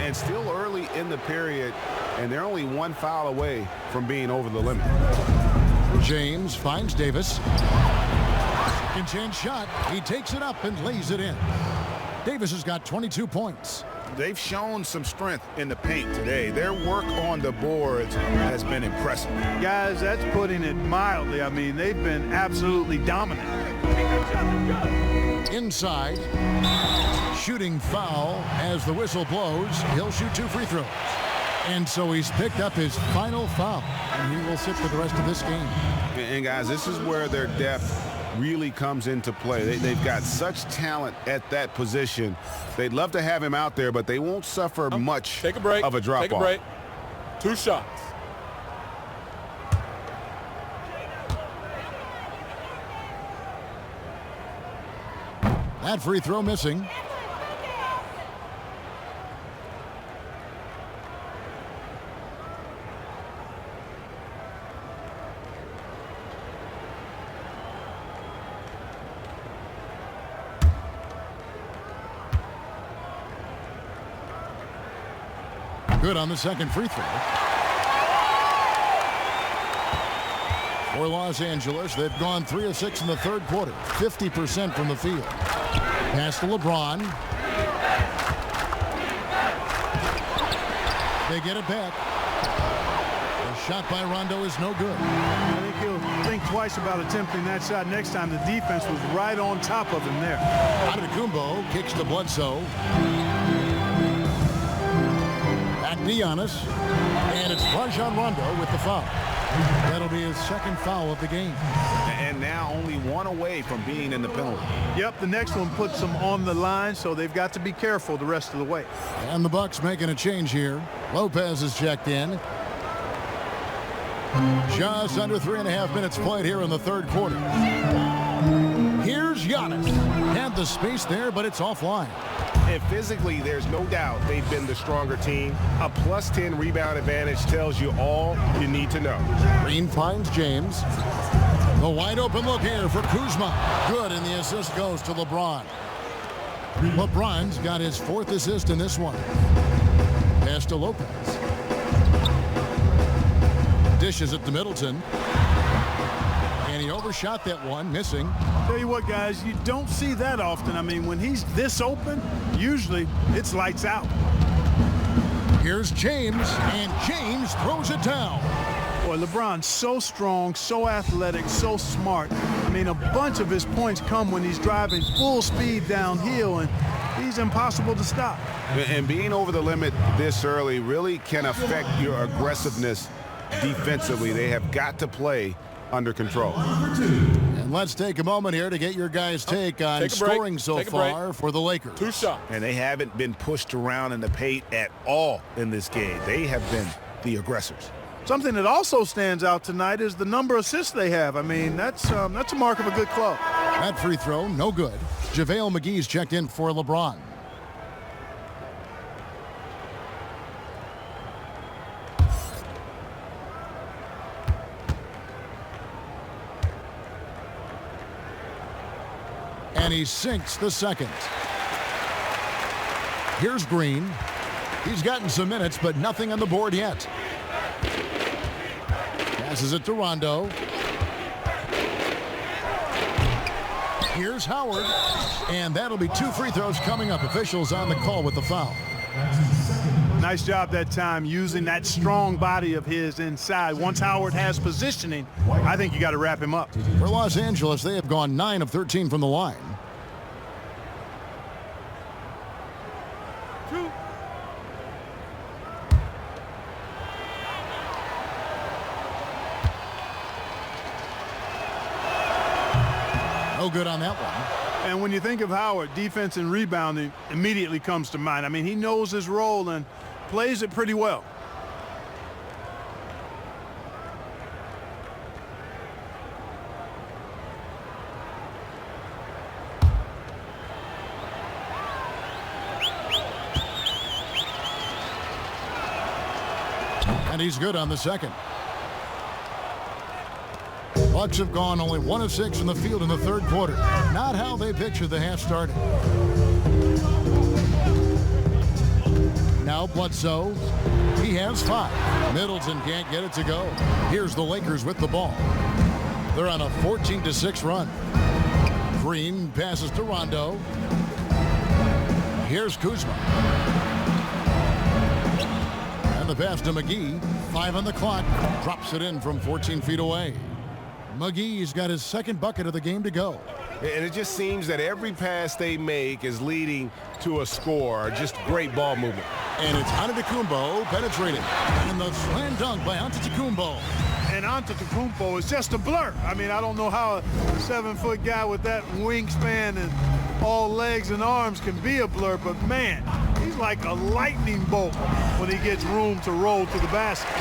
And still early in the period, and they're only 1 foul away from being over the limit. James finds Davis. Second chance shot. He takes it up and lays it in. Davis has got 22 points. They've shown some strength in the paint today. Their work on the boards has been impressive. Guys, that's putting it mildly. I mean, they've been absolutely dominant. Inside. Shooting foul as the whistle blows. He'll shoot 2 free throws. And so he's picked up his final foul. And he will sit for the rest of this game. And guys, this is where their depth really comes into play. They've got such talent at that position. They'd love to have him out there, but they won't suffer much Take a break. of a drop-off. Take a break. 2 shots. That free throw missing. Good on the second free throw. For Los Angeles, they've gone 3 of 6 in the third quarter, 50% from the field. Pass to LeBron. They get it back. The shot by Rondo is no good. I think he'll think twice about attempting that shot next time. The defense was right on top of him there. Antetokounmpo kicks to Bledsoe. Back to Giannis. And it's Rajon Rondo with the foul. That'll be his second foul of the game. And now only one away from being in the penalty. Yep, the next one puts them on the line, so they've got to be careful the rest of the way. And the Bucks making a change here. Lopez is checked in. Just under 3.5 minutes played here in the third quarter. Here's Giannis. Had the space there, but it's offline. And physically, there's no doubt they've been the stronger team. A +10 rebound advantage tells you all you need to know. Green finds James. The wide open look here for Kuzma. Good, and the assist goes to LeBron. LeBron's got his 4th assist in this one. Pass to Lopez. Dishes it to Middleton. And he overshot that one, missing. Tell you what, guys, you don't see that often. I mean, when he's this open, usually it's lights out. Here's James, and James throws it down. Boy, LeBron's so strong, so athletic, so smart. I mean, a bunch of his points come when he's driving full speed downhill, and he's impossible to stop. And being over the limit this early really can affect your aggressiveness defensively. They have got to play under control. And let's take a moment here to get your guys' take on scoring so far for the Lakers. 2 shots. And they haven't been pushed around in the paint at all in this game. They have been the aggressors. Something that also stands out tonight is the number of assists they have. I mean, that's a mark of a good club. That free throw, no good. JaVale McGee's checked in for LeBron. And he sinks the second. Here's Green. He's gotten some minutes, but nothing on the board yet. Passes it to Rondo. Here's Howard. And that'll be 2 free throws coming up. Officials on the call with the foul. Nice job that time using that strong body of his inside. Once Howard has positioning, I think you got to wrap him up. For Los Angeles, they have gone 9 of 13 from the line. No good on that one. And when you think of Howard, defense and rebounding immediately comes to mind. I mean, he knows his role and plays it pretty well. And he's good on the second. Bucks have gone only 1 of 6 in the field in the third quarter. Not how they pictured the half started. Now Bledsoe. He has 5. Middleton can't get it to go. Here's the Lakers with the ball. They're on a 14-6 run. Green passes to Rondo. Here's Kuzma. And the pass to McGee. 5 on the clock. Drops it in from 14 feet away. McGee's got his second bucket of the game to go. And it just seems that every pass they make is leading to a score. Just great ball movement. And it's Antetokounmpo penetrating. And the slam dunk by Antetokounmpo. And Antetokounmpo is just a blur. I mean, I don't know how a 7-foot guy with that wingspan and all legs and arms can be a blur, but man, he's like a lightning bolt when he gets room to roll to the basket.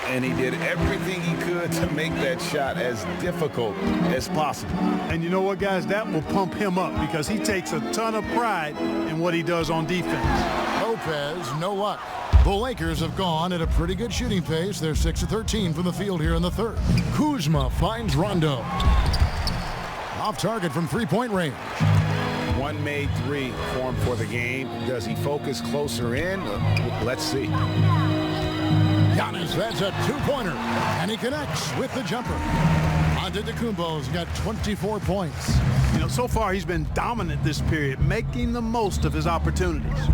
And he did everything he could to make that shot as difficult as possible. And you know what, guys? That will pump him up because he takes a ton of pride in what he does on defense. Lopez, no luck. The Lakers have gone at a pretty good shooting pace. They're 6 of 13 from the field here in the third. Kuzma finds Rondo. Off target from three-point range. One made 3 for him for the game. Does he focus closer in? Let's see. Giannis, that's a 2-pointer, and he connects with the jumper. Antetokounmpo's got 24 points. You know, so far he's been dominant this period, making the most of his opportunities.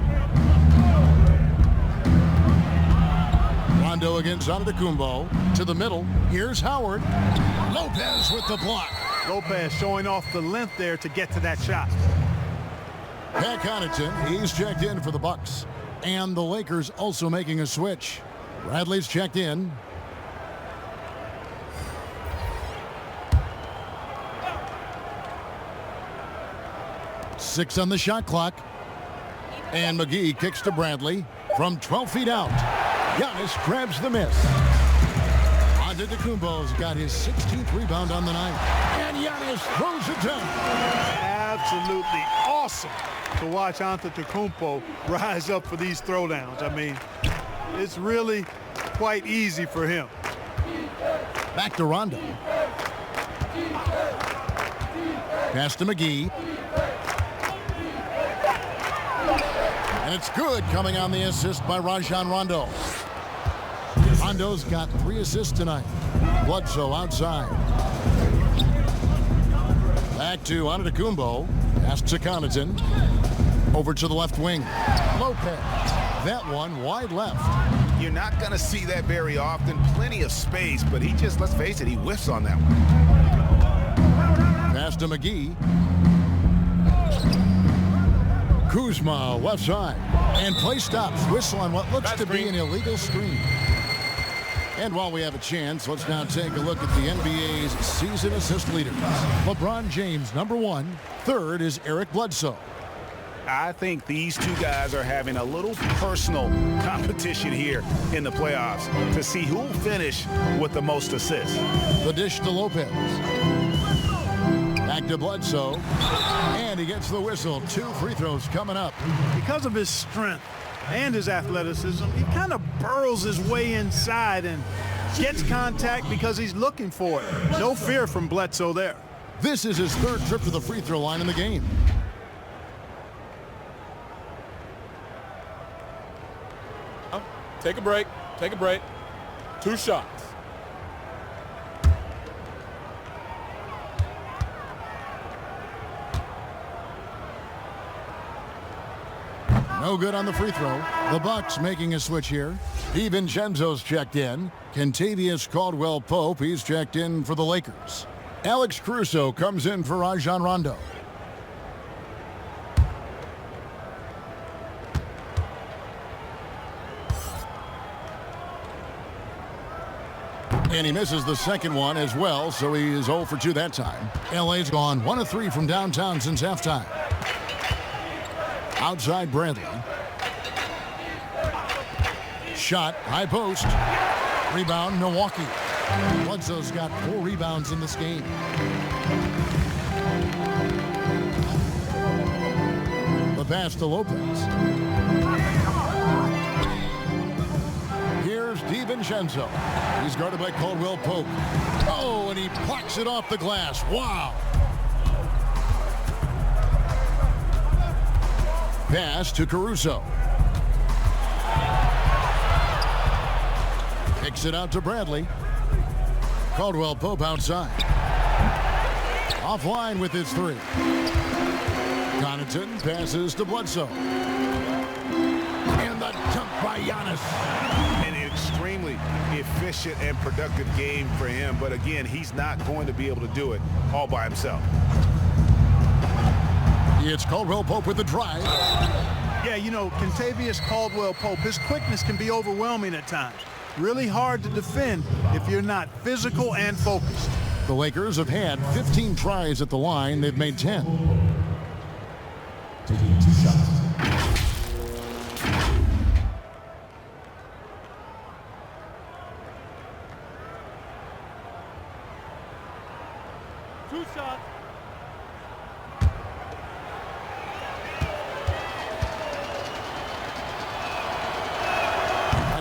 Rondo against Antetokounmpo to the middle. Here's Howard. Lopez with the block. Lopez showing off the length there to get to that shot. Pat Connaughton, he's checked in for the Bucks. And the Lakers also making a switch. Bradley's checked in. Six on the shot clock. And McGee kicks to Bradley from 12 feet out. Giannis grabs the miss. Antetokounmpo's got his 16th rebound on the night. And Giannis throws it down. Absolutely awesome to watch Antetokounmpo rise up for these throwdowns. I mean, it's really quite easy for him. Back to Rondo. Pass to McGee. And it's good, coming on the assist by Rajon Rondo. Rondo's got 3 assists tonight. Bledsoe outside. Back to Antetokounmpo. Pass to Connaughton. Over to the left wing. Lopez. That one wide left. You're not going to see that very often. Plenty of space, but he just, let's face it, he whiffs on that one. Pass to McGee. Kuzma left side. And play stops. Whistle on what looks to be an illegal screen. And while we have a chance, let's now take a look at the NBA's season assist leaders. LeBron James, number 1. Third is Eric Bledsoe. I think these two guys are having a little personal competition here in the playoffs to see who will finish with the most assists. The dish to Lopez. Back to Bledsoe. And he gets the whistle. 2 free throws coming up. Because of his strength and his athleticism, he kind of burrows his way inside and gets contact because he's looking for it. No fear from Bledsoe there. This is his 3rd trip to the free throw line in the game. Take a break. Take a break. 2 shots. No good on the free throw. The Bucks making a switch here. DiVincenzo's checked in. Kentavious Caldwell-Pope, he's checked in for the Lakers. Alex Caruso comes in for Rajon Rondo. And he misses the second one as well, so he is 0 for 2 that time. LA's gone 1 of 3 from downtown since halftime. Outside Bradley. Shot, high post. Rebound, Milwaukee. Bledsoe's got 4 rebounds in this game. The pass to Lopez. Here's DiVincenzo. He's guarded by Caldwell-Pope. Oh, and he plucks it off the glass. Wow. Pass to Caruso. Kicks it out to Bradley. Caldwell-Pope outside. Offline with his 3. Connaughton passes to Bledsoe. And the dunk by Giannis. An extremely efficient and productive game for him, but again, he's not going to be able to do it all by himself. It's Caldwell-Pope with the drive. Yeah, you know, Kentavious Caldwell-Pope, his quickness can be overwhelming at times. Really hard to defend if you're not physical and focused. The Lakers have had 15 tries at the line. They've made 10. Taking 2 shots.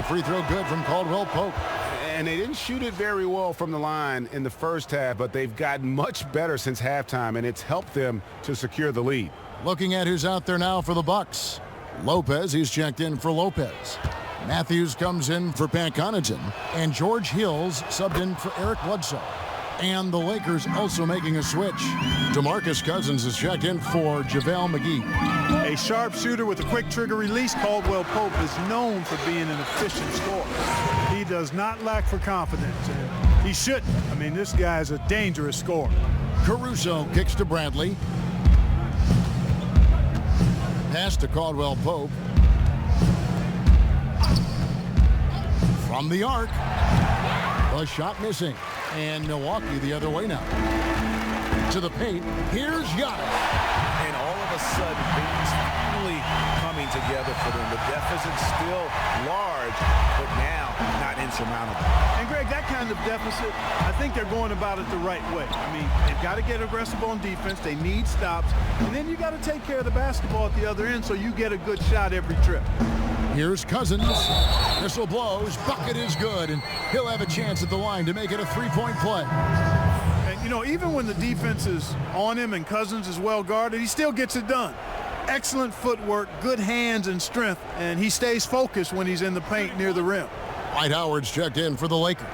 Free throw good from Caldwell-Pope. And they didn't shoot it very well from the line in the first half, but they've gotten much better since halftime, and it's helped them to secure the lead. Looking at who's out there now for the Bucks. Lopez, he's checked in for Lopez. Matthews comes in for Pat Connaughton. And George Hill's subbed in for Eric Bledsoe. And the Lakers also making a switch. DeMarcus Cousins is checked in for JaVale McGee. A sharp shooter with a quick trigger release, Caldwell Pope is known for being an efficient scorer. He does not lack for confidence, and he shouldn't. I mean, this guy is a dangerous scorer. Caruso kicks to Bradley. Pass to Caldwell Pope. From the arc. A shot missing. And Milwaukee the other way now. To the paint. Here's Giannis. And all of a sudden, things finally coming together for them. The deficit's still large, but now not insurmountable. And Greg, that kind of deficit, I think they're going about it the right way. I mean, they've got to get aggressive on defense. They need stops. And then you got to take care of the basketball at the other end so you get a good shot every trip. Here's Cousins. Whistle blows. Bucket is good. And he'll have a chance at the line to make it a three-point play. And, you know, even when the defense is on him and Cousins is well guarded, he still gets it done. Excellent footwork, good hands and strength, and he stays focused when he's in the paint near the rim. Dwight Howard's checked in for the Lakers.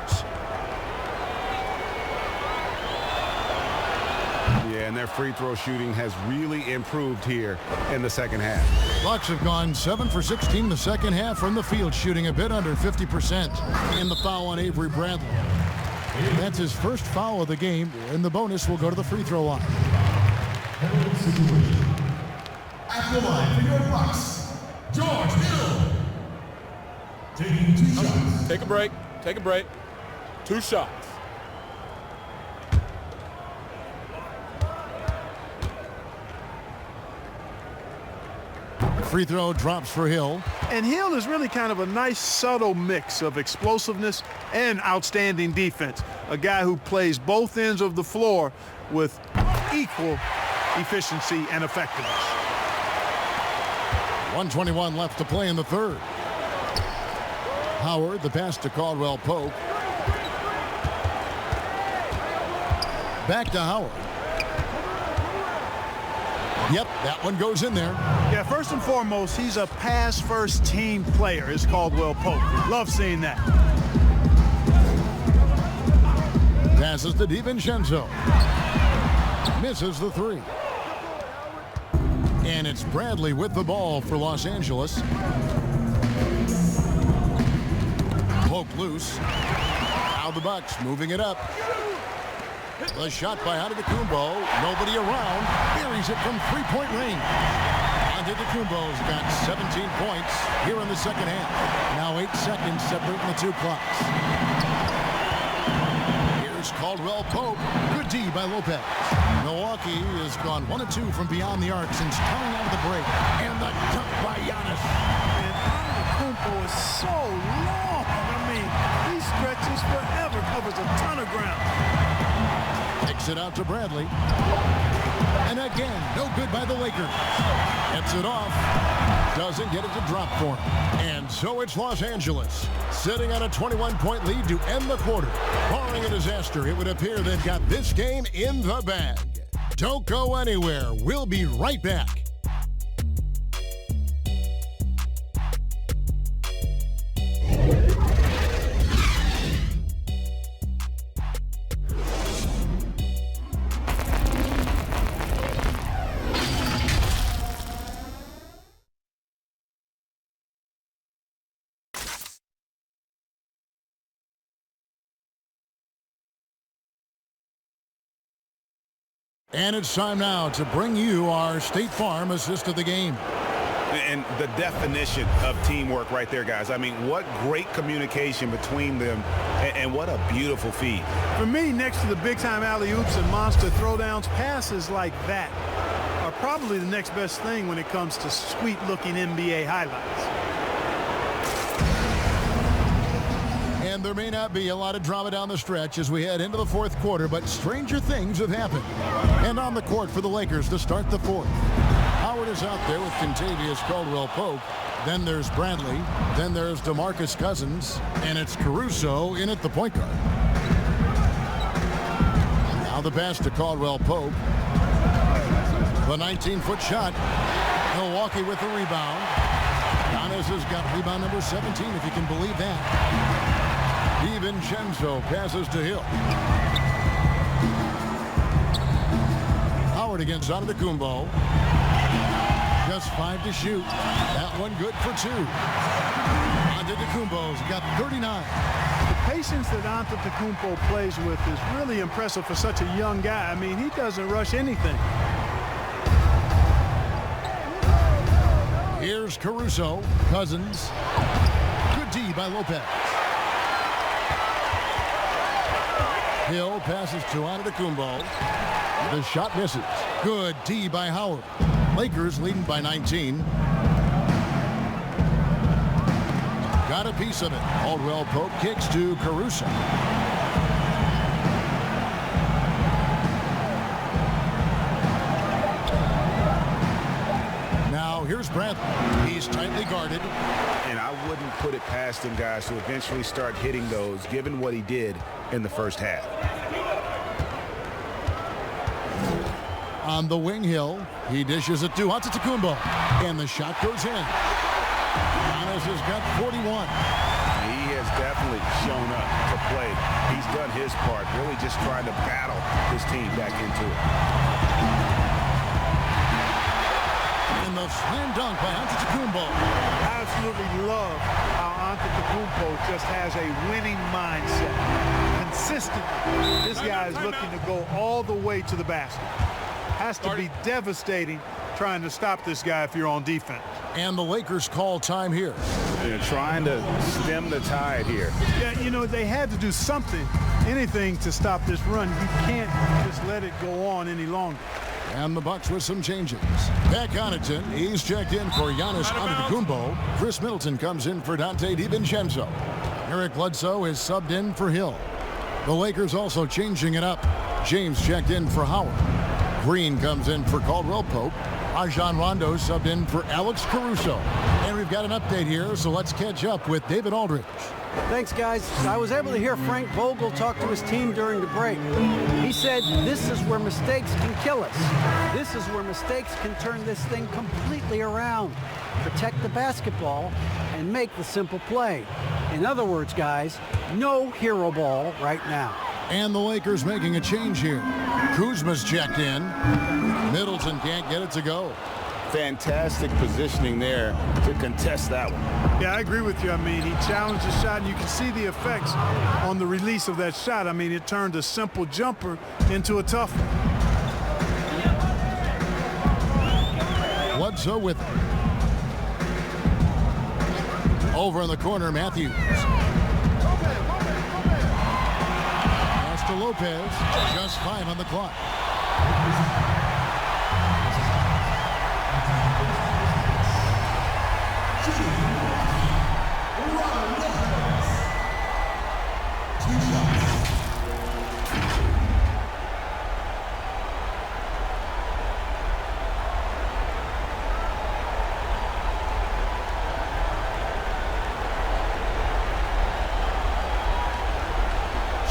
Yeah, and their free throw shooting has really improved here in the second half. Bucks have gone 7 for 16 the second half from the field, shooting a bit under 50%. In the foul on Avery Bradley. That's his first foul of the game, and the bonus will go to the free throw line. At the line for your Bucks, George Hill. Taking 2 shots. Take a break. Take a break. 2 shots. Free throw drops for Hill. And Hill is really kind of a nice, subtle mix of explosiveness and outstanding defense. A guy who plays both ends of the floor with equal efficiency and effectiveness. 1:21 left to play in the third. Howard, the pass to Caldwell Pope. Back to Howard. Yep, that one goes in there. Yeah, first and foremost, he's a pass-first team player, is Caldwell Pope. Love seeing that. Passes to DiVincenzo. Misses the three. And it's Bradley with the ball for Los Angeles. Pope loose. Now the Bucks moving it up. The shot by Antetokounmpo. Nobody around. Buries it from three-point range. Antetokounmpo's got 17 points here in the second half. Now 8 seconds separating the two clocks. Here's Caldwell Pope. Good D by Lopez. Milwaukee has gone 1 of 2 from beyond the arc since coming out of the break. And the dunk by Giannis. And Antetokounmpo is so long. I mean, he stretches forever, covers a ton of ground. Kicks it out to Bradley. And again, no good by the Lakers. Gets it off. Doesn't get it to drop for him. And so it's Los Angeles, sitting on a 21-point lead to end the quarter. Barring a disaster, it would appear they've got this game in the bag. Don't go anywhere. We'll be right back. And it's time now to bring you our State Farm assist of the game. And the definition of teamwork right there, guys. I mean, what great communication between them, and what a beautiful feed. For me, next to the big-time alley-oops and monster throwdowns, passes like that are probably the next best thing when it comes to sweet-looking NBA highlights. And there may not be a lot of drama down the stretch as we head into the fourth quarter, but stranger things have happened. And on the court for the Lakers to start the fourth. Howard is out there with Kentavious Caldwell Pope. Then there's Bradley. Then there's DeMarcus Cousins. And it's Caruso in at the point guard. Now the pass to Caldwell Pope. The 19-foot shot. Milwaukee with the rebound. Giannis has got rebound number 17, if you can believe that. DiVincenzo passes to Hill. Howard against Antetokounmpo. Just 5 to shoot. That one good for 2. Antetokounmpo's got 39. The patience that Antetokounmpo plays with is really impressive for such a young guy. I mean, he doesn't rush anything. Here's Caruso. Cousins. Good D by Lopez. Hill passes to Antetokounmpo. The shot misses. Good D by Howard. Lakers leading by 19. Got a piece of it. Caldwell Pope kicks to Caruso. Now here's Bradley. He's tightly guarded. And I wouldn't put it past him, guys, to eventually start hitting those, given what he did in the first half. On the wing, Hill. He dishes it to Antetokounmpo. And the shot goes in. Giannis has got 41. He has definitely shown up to play. He's done his part, really just trying to battle his team back into it. And the slam dunk by Antetokounmpo. Absolutely love how Antetokounmpo just has a winning mindset. Consistently, this guy is looking to go all the way to the basket. Has to be devastating trying to stop this guy if you're on defense. And the Lakers call time here. They're trying to stem the tide here. Yeah, you know, they had to do something, anything to stop this run. You can't just let it go on any longer. And the Bucks with some changes. Pat Connaughton, he's checked in for Giannis Antetokounmpo. Chris Middleton comes in for Dante DiVincenzo. Eric Bledsoe is subbed in for Hill. The Lakers also changing it up. James checked in for Howard. Green comes in for Caldwell Pope. Rajon Rondo subbed in for Alex Caruso. And we've got an update here, so let's catch up with David Aldridge. Thanks, guys. I was able to hear Frank Vogel talk to his team during the break. He said, this is where mistakes can kill us. This is where mistakes can turn this thing completely around. Protect the basketball and make the simple play. In other words, guys, no hero ball right now. And the Lakers making a change here. Kuzma's checked in. Middleton can't get it to go. Fantastic positioning there to contest that one. Yeah, I agree with you. I mean, he challenged the shot, and you can see the effects on the release of that shot. I mean, it turned a simple jumper into a tough one. Bledsoe with it. Over in the corner, Matthews. Pass to Lopez. Just 5 on the clock.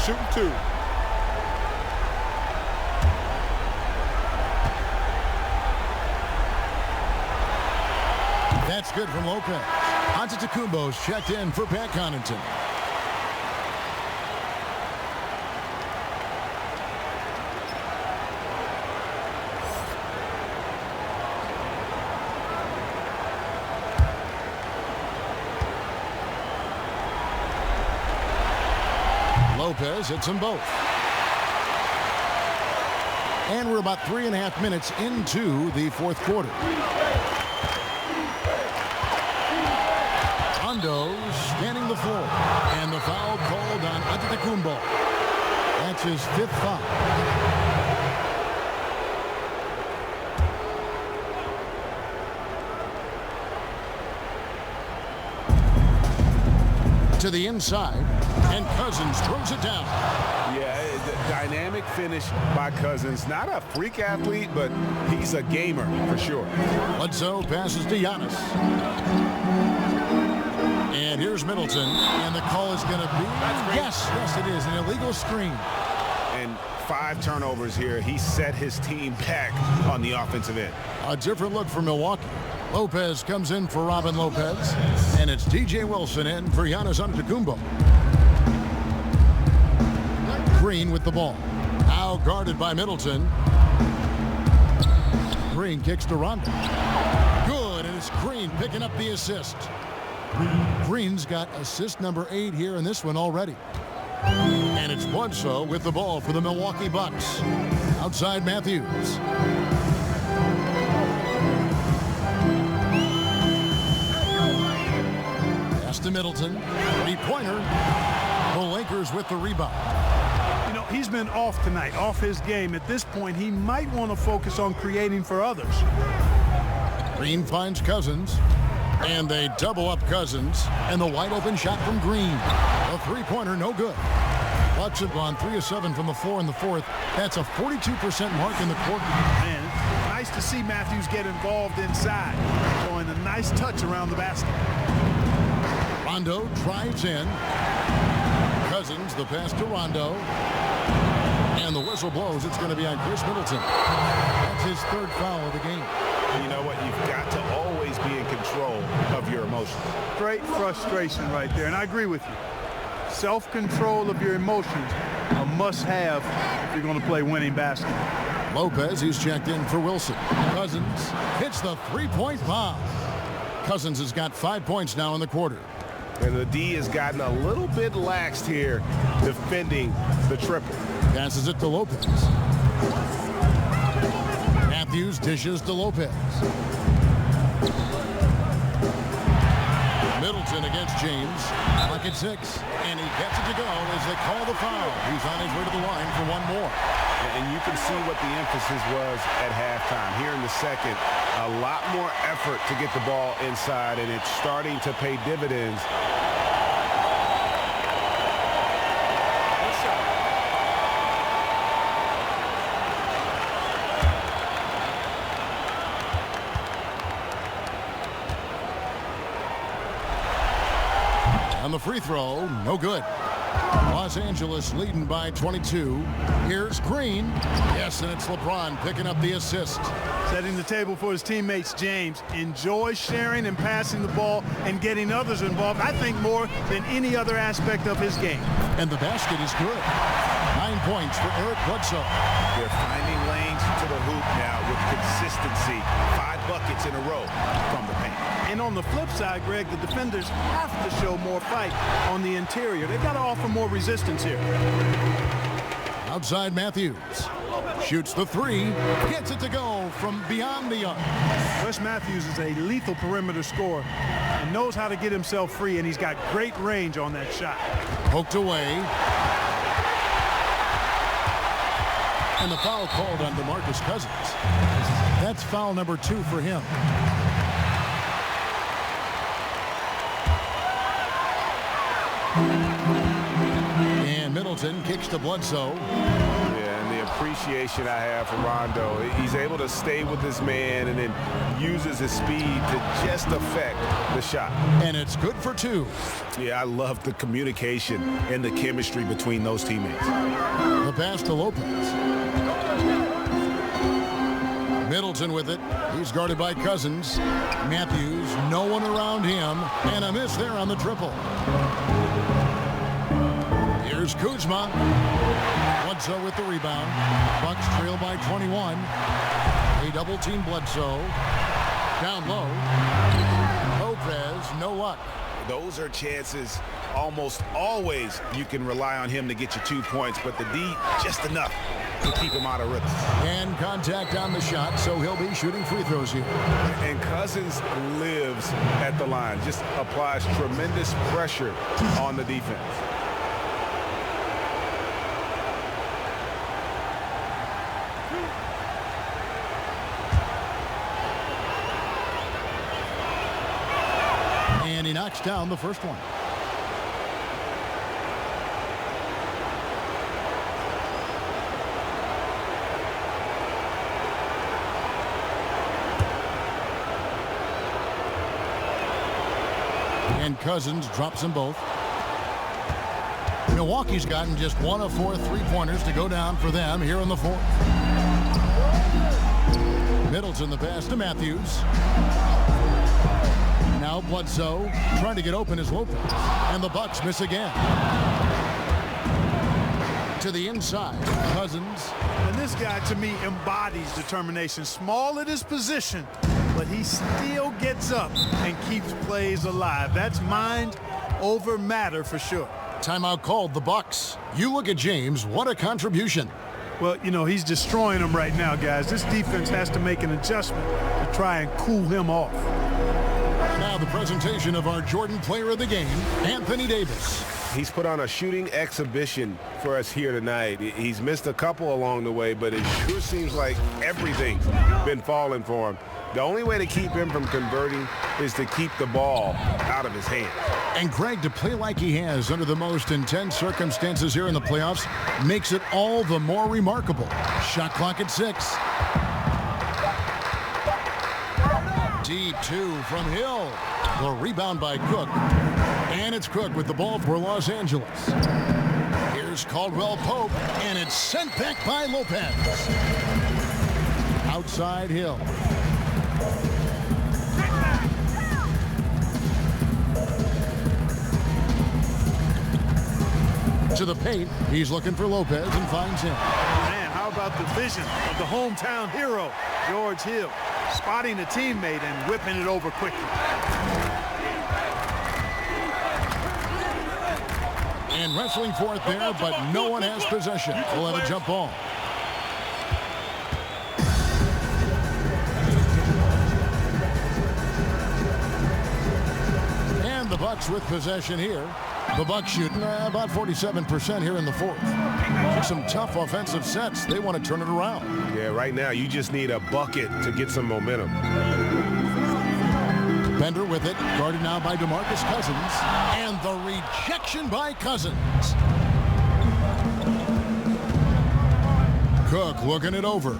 Shooting 2. That's good from Lopez. Antetokounmpo's checked in for Pat Connaughton. Lopez hits them both. And we're about 3.5 minutes into the fourth quarter. Rondo scanning the floor. And the foul called on Antetokounmpo. That's his 5th foul. To the inside, and Cousins throws it down. Yeah, dynamic finish by Cousins. Not a freak athlete, but he's a gamer for sure. Bledsoe passes to Giannis. And here's Middleton, and the call is going to be, yes, it is, an illegal screen. And 5 turnovers here. He set his team back on the offensive end. A different look for Milwaukee. Lopez comes in for Robin Lopez, and it's DJ Wilson in for Giannis Antetokounmpo. Green with the ball. Now guarded by Middleton. Green kicks to Rondo. Good, and it's Green picking up the assist. Green's got assist number 8 here in this one already. And it's Bledsoe with the ball for the Milwaukee Bucks. Outside Matthews. Pass to Middleton. 3-pointer. The Lakers with the rebound. You know, he's been off tonight, off his game. At this point, he might want to focus on creating for others. Green finds Cousins. And they double up Cousins. And the wide open shot from Green. A 3-pointer, no good. Bucks have gone 3 of 7 from the floor in the fourth. That's a 42% mark in the quarter. Man, nice to see Matthews get involved inside. Showing a nice touch around the basket. Rondo drives in. Cousins, the pass to Rondo. And the whistle blows. It's going to be on Chris Middleton. That's his 3rd foul of the game. You know what? You've got to always be in control of your emotions. Great frustration right there, and I agree with you. Self-control of your emotions, a must-have if you're going to play winning basketball. Lopez, he's checked in for Wilson. Cousins hits the 3-point bomb. Cousins has got 5 points now in the quarter. And the D has gotten a little bit laxed here defending the triple. Passes it to Lopez. Matthews dishes to Lopez. Middleton against James. Clock at 6. And he gets it to go as they call the foul. He's on his way to the line for one more. And you can see what the emphasis was at halftime. Here in the second, a lot more effort to get the ball inside, and it's starting to pay dividends. On the free throw, no good. Los Angeles leading by 22. Here's Green. Yes, and it's LeBron picking up the assist. Setting the table for his teammates, James. Enjoys sharing and passing the ball and getting others involved, I think, more than any other aspect of his game. And the basket is good. 9 points for Eric Bledsoe. They're finding lanes to the hoop now with consistency. 5 buckets in a row from the paint. And on the flip side, Greg, the defenders have to show more fight on the interior. They've got to offer more resistance here. Outside Matthews. Shoots the 3. Gets it to go from beyond the arc. Wes Matthews is a lethal perimeter scorer and knows how to get himself free, and he's got great range on that shot. Poked away. And the foul called on DeMarcus Cousins. That's foul number 2 for him. And Middleton kicks to Bledsoe. Yeah, and the appreciation I have for Rondo. He's able to stay with his man and then uses his speed to just affect the shot. And it's good for 2. Yeah, I love the communication and the chemistry between those teammates. The pass to Lopez. Middleton with it. He's guarded by Cousins. Matthews, no one around him. And a miss there on the triple. Here's Kuzma. Bledsoe with the rebound. Bucks trail by 21. They double team Bledsoe. Down low. Lopez, no luck. Those are chances almost always you can rely on him to get you 2 points, but the D, just enough to keep him out of rhythm. And contact on the shot, so he'll be shooting free throws here. And Cousins lives at the line, just applies tremendous pressure on the defense. And he knocks down the first one. And Cousins drops them both. Milwaukee's gotten just 1 of 4 3-pointers to go down for them here in the fourth. Middleton the pass to Matthews. Now Bledsoe trying to get open as Lopez. And the Bucks miss again. To the inside, Cousins. And this guy, to me, embodies determination. Small at his position, but he still gets up and keeps plays alive. That's mind over matter for sure. Timeout called, the Bucks. You look at James, what a contribution. Well, you know, he's destroying them right now, guys. This defense has to make an adjustment to try and cool him off. Now the presentation of our Jordan Player of the Game, Anthony Davis. He's put on a shooting exhibition for us here tonight. He's missed a couple along the way, but it sure seems like everything's been falling for him. The only way to keep him from converting is to keep the ball out of his hand. And Greg, to play like he has under the most intense circumstances here in the playoffs makes it all the more remarkable. Shot clock at 6. Deep 2 from Hill. The rebound by Cook. And it's Cook with the ball for Los Angeles. Here's Caldwell Pope, and it's sent back by Lopez. Outside Hill. To the paint, he's looking for Lopez and finds him. Man, how about the vision of the hometown hero, George Hill, spotting a teammate and whipping it over quickly. And wrestling for it there, but no one has possession. We'll have a jump ball. And the Bucks with possession here. The Bucks shooting about 47% here in the fourth. Some tough offensive sets. They want to turn it around. Yeah, right now you just need a bucket to get some momentum. Bender with it, guarded now by DeMarcus Cousins, and the rejection by Cousins. Cook looking it over. The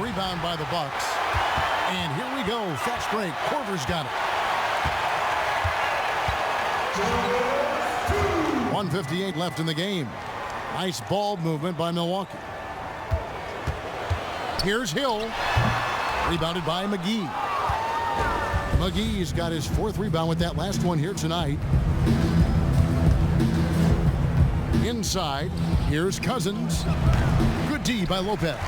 rebound by the Bucks. And here we go, fast break. Korver's got it. 1:58 left in the game. Nice ball movement by Milwaukee. Here's Hill. Rebounded by McGee. McGee's got his 4th rebound with that last one here tonight. Inside, here's Cousins. Good D by Lopez.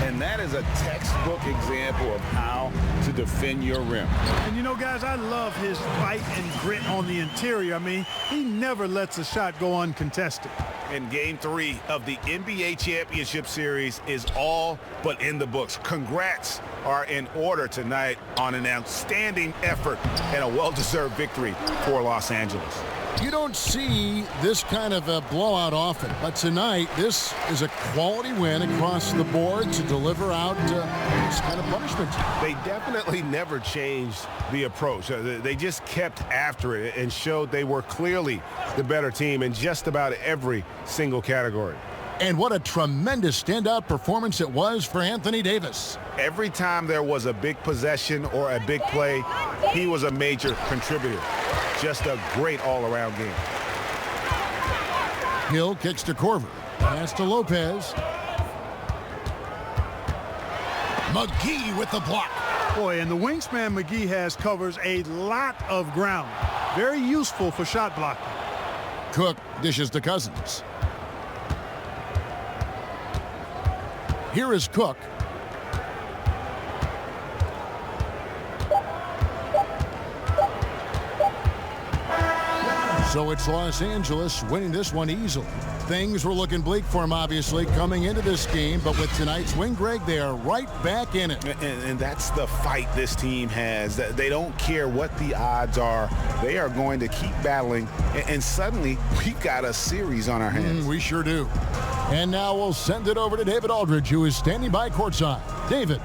And that is a textbook example of how to defend your rim. And you know, guys, I love his fight and grit on the interior. I mean, he never lets a shot go uncontested. And Game 3 of the NBA Championship Series is all but in the books. Congrats are in order tonight on an outstanding effort and a well-deserved victory for Los Angeles. You don't see this kind of a blowout often, but tonight this is a quality win across the board to deliver out this kind of punishment. They definitely never changed the approach. They just kept after it and showed they were clearly the better team in just about every single category. And what a tremendous standout performance it was for Anthony Davis. Every time there was a big possession or a big play, he was a major contributor. Just a great all-around game. Hill kicks to Korver. Pass to Lopez. McGee with the block. Boy, and the wingspan McGee has covers a lot of ground. Very useful for shot blocking. Cook dishes to Cousins. Here is Cook. So it's Los Angeles winning this one easily. Things were looking bleak for him, obviously, coming into this game. But with tonight's win, Greg, they are right back in it. And that's the fight this team has. They don't care what the odds are. They are going to keep battling. And suddenly, we've got a series on our hands. We sure do. And now we'll send it over to David Aldridge, who is standing by courtside. David.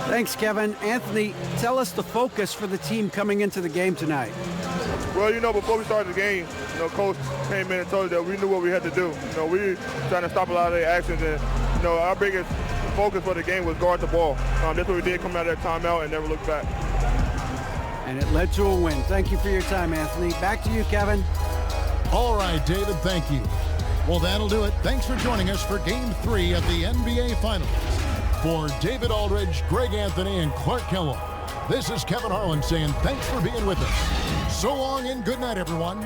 Thanks, Kevin. Anthony, tell us the focus for the team coming into the game tonight. Well, you know, before we started the game, you know, Coach came in and told us that we knew what we had to do. You know, we were trying to stop a lot of their actions, and, you know, our biggest focus for the game was guard the ball. That's what we did coming out of that timeout and never looked back. And it led to a win. Thank you for your time, Anthony. Back to you, Kevin. All right, David, thank you. Well, that'll do it. Thanks for joining us for Game 3 of the NBA Finals. For David Aldridge, Greg Anthony, and Clark Kellogg, This is Kevin Harlan saying thanks for being with us. So long and good night, everyone.